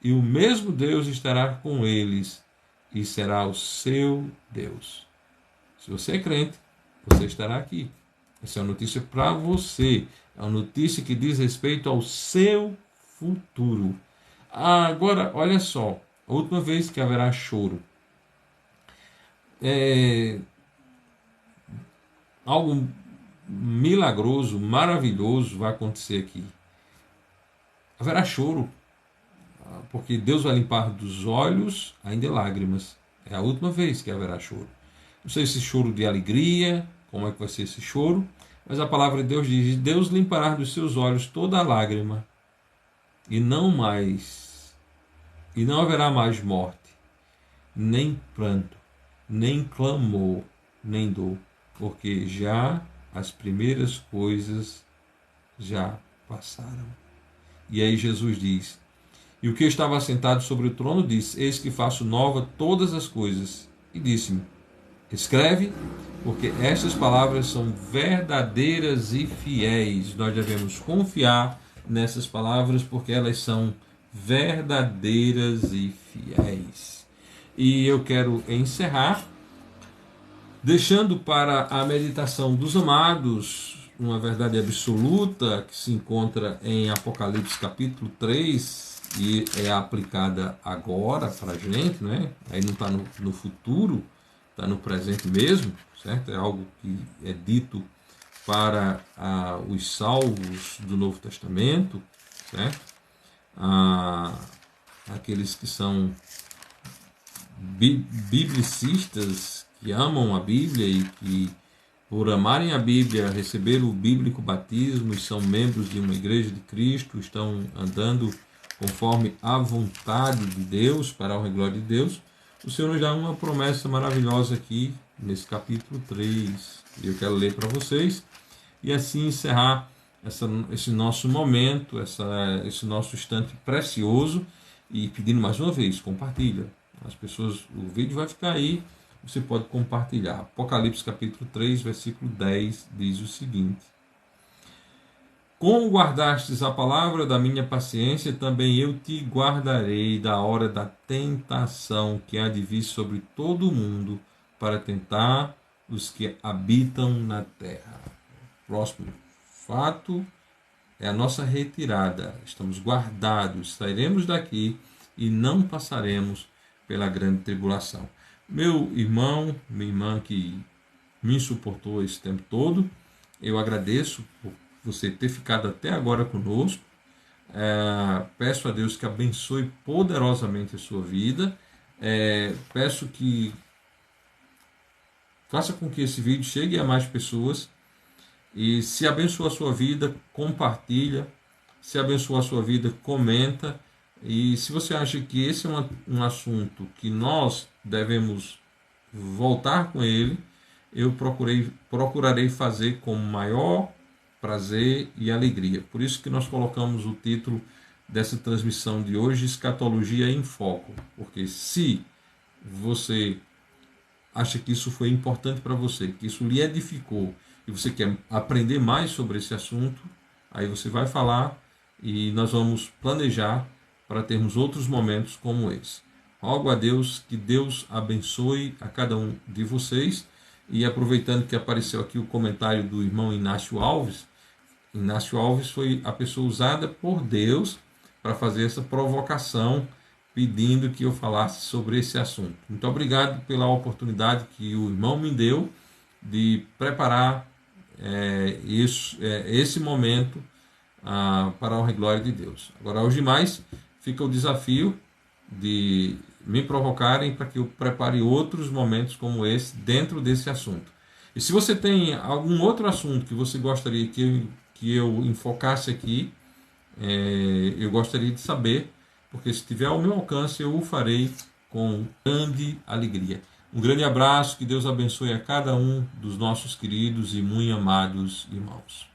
e o mesmo Deus estará com eles, e será o seu Deus. Se você é crente, você estará aqui. Essa é uma notícia para você. É uma notícia que diz respeito ao seu futuro. Agora, olha só. A última vez que haverá choro. Algo milagroso, maravilhoso vai acontecer aqui. Haverá choro. Porque Deus vai limpar dos olhos ainda lágrimas. É a última vez que haverá choro. Não sei se choro de alegria, como é que vai ser esse choro, mas a palavra de Deus diz: Deus limpará dos seus olhos toda a lágrima, e não haverá mais morte, nem pranto, nem clamor, nem dor, porque já as primeiras coisas já passaram. E aí Jesus diz: e o que estava sentado sobre o trono disse: eis que faço nova todas as coisas. E disse-me: escreve, porque estas palavras são verdadeiras e fiéis. Nós devemos confiar nessas palavras, porque elas são verdadeiras e fiéis. E eu quero encerrar deixando para a meditação dos amados uma verdade absoluta que se encontra em Apocalipse capítulo 3 e é aplicada agora para a gente, né? Aí não está no futuro, está no presente mesmo, certo? É algo que é dito para os salvos do Novo Testamento, certo? Aqueles que são biblicistas, que amam a Bíblia e que, por amarem a Bíblia, receberam o bíblico batismo e são membros de uma igreja de Cristo, estão andando conforme a vontade de Deus, para a honra e glória de Deus. O Senhor nos dá uma promessa maravilhosa aqui, nesse capítulo 3. E eu quero ler para vocês e assim encerrar esse nosso momento, esse nosso instante precioso, e pedindo mais uma vez, compartilha. As pessoas, o vídeo vai ficar aí, você pode compartilhar. Apocalipse capítulo 3, versículo 10, diz o seguinte: como guardastes a palavra da minha paciência, também eu te guardarei da hora da tentação que há de vir sobre todo o mundo, para tentar os que habitam na terra. Próximo fato é a nossa retirada. Estamos guardados, sairemos daqui e não passaremos pela grande tribulação. Meu irmão, minha irmã que me suportou esse tempo todo, eu agradeço por você ter ficado até agora conosco. Peço a Deus que abençoe poderosamente a sua vida. Peço que faça com que esse vídeo chegue a mais pessoas. E se abençoa a sua vida, compartilha. Se abençoa a sua vida, comenta. E se você acha que esse é um assunto que nós devemos voltar com ele, eu procurarei fazer com maior prazer e alegria. Por isso que nós colocamos o título dessa transmissão de hoje, Escatologia em Foco. Porque se você acha que isso foi importante para você, que isso lhe edificou, e você quer aprender mais sobre esse assunto, aí você vai falar e nós vamos planejar para termos outros momentos como esse. Rogo a Deus que Deus abençoe a cada um de vocês. E aproveitando que apareceu aqui o comentário do irmão Inácio Alves, Inácio Alves foi a pessoa usada por Deus para fazer essa provocação, pedindo que eu falasse sobre esse assunto. Muito obrigado pela oportunidade que o irmão me deu de preparar esse momento para a honra e glória de Deus. Agora, aos demais, fica o desafio de me provocarem para que eu prepare outros momentos como esse dentro desse assunto. E se você tem algum outro assunto que você gostaria que eu enfocasse aqui, eu gostaria de saber, porque se tiver ao meu alcance eu o farei com grande alegria. Um grande abraço, que Deus abençoe a cada um dos nossos queridos e muito amados irmãos.